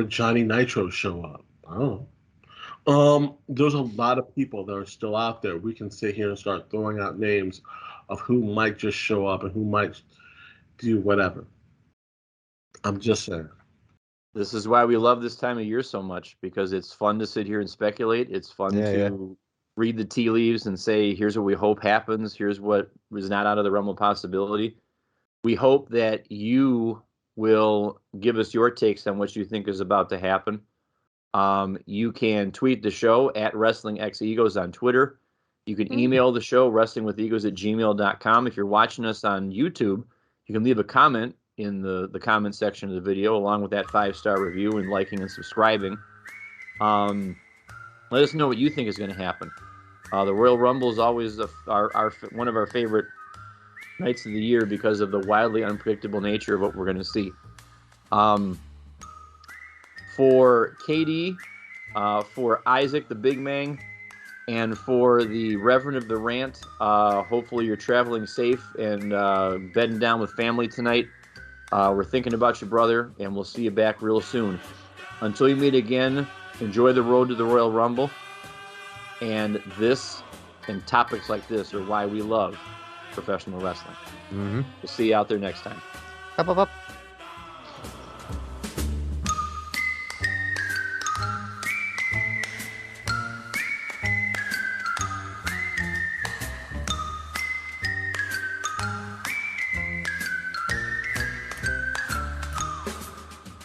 Johnny Nitro show up? I don't know. There's a lot of people that are still out there. We can sit here and start throwing out names of who might just show up and who might do whatever. I'm just saying. This is why we love this time of year so much, because it's fun to sit here and speculate. It's fun to read the tea leaves and say, here's what we hope happens. Here's what was not out of the realm of possibility. We hope that you will give us your takes on what you think is about to happen. You can tweet the show at WrestlingXegos on Twitter. You can email the show, wrestlingwithegos@gmail.com. If you're watching us on YouTube, you can leave a comment in the comment section of the video, along with that 5-star review and liking and subscribing. Let us know what you think is going to happen. The Royal Rumble is always one of our favorite nights of the year because of the wildly unpredictable nature of what we're going to see. For Katie, for Isaac the Big Mang, and for the Reverend of the Rant, hopefully you're traveling safe and bedding down with family tonight. We're thinking about you, brother, and we'll see you back real soon. Until we meet again, enjoy the road to the Royal Rumble. And this and topics like this are why we love professional wrestling. Mm-hmm. We'll see you out there next time. Up, up, up.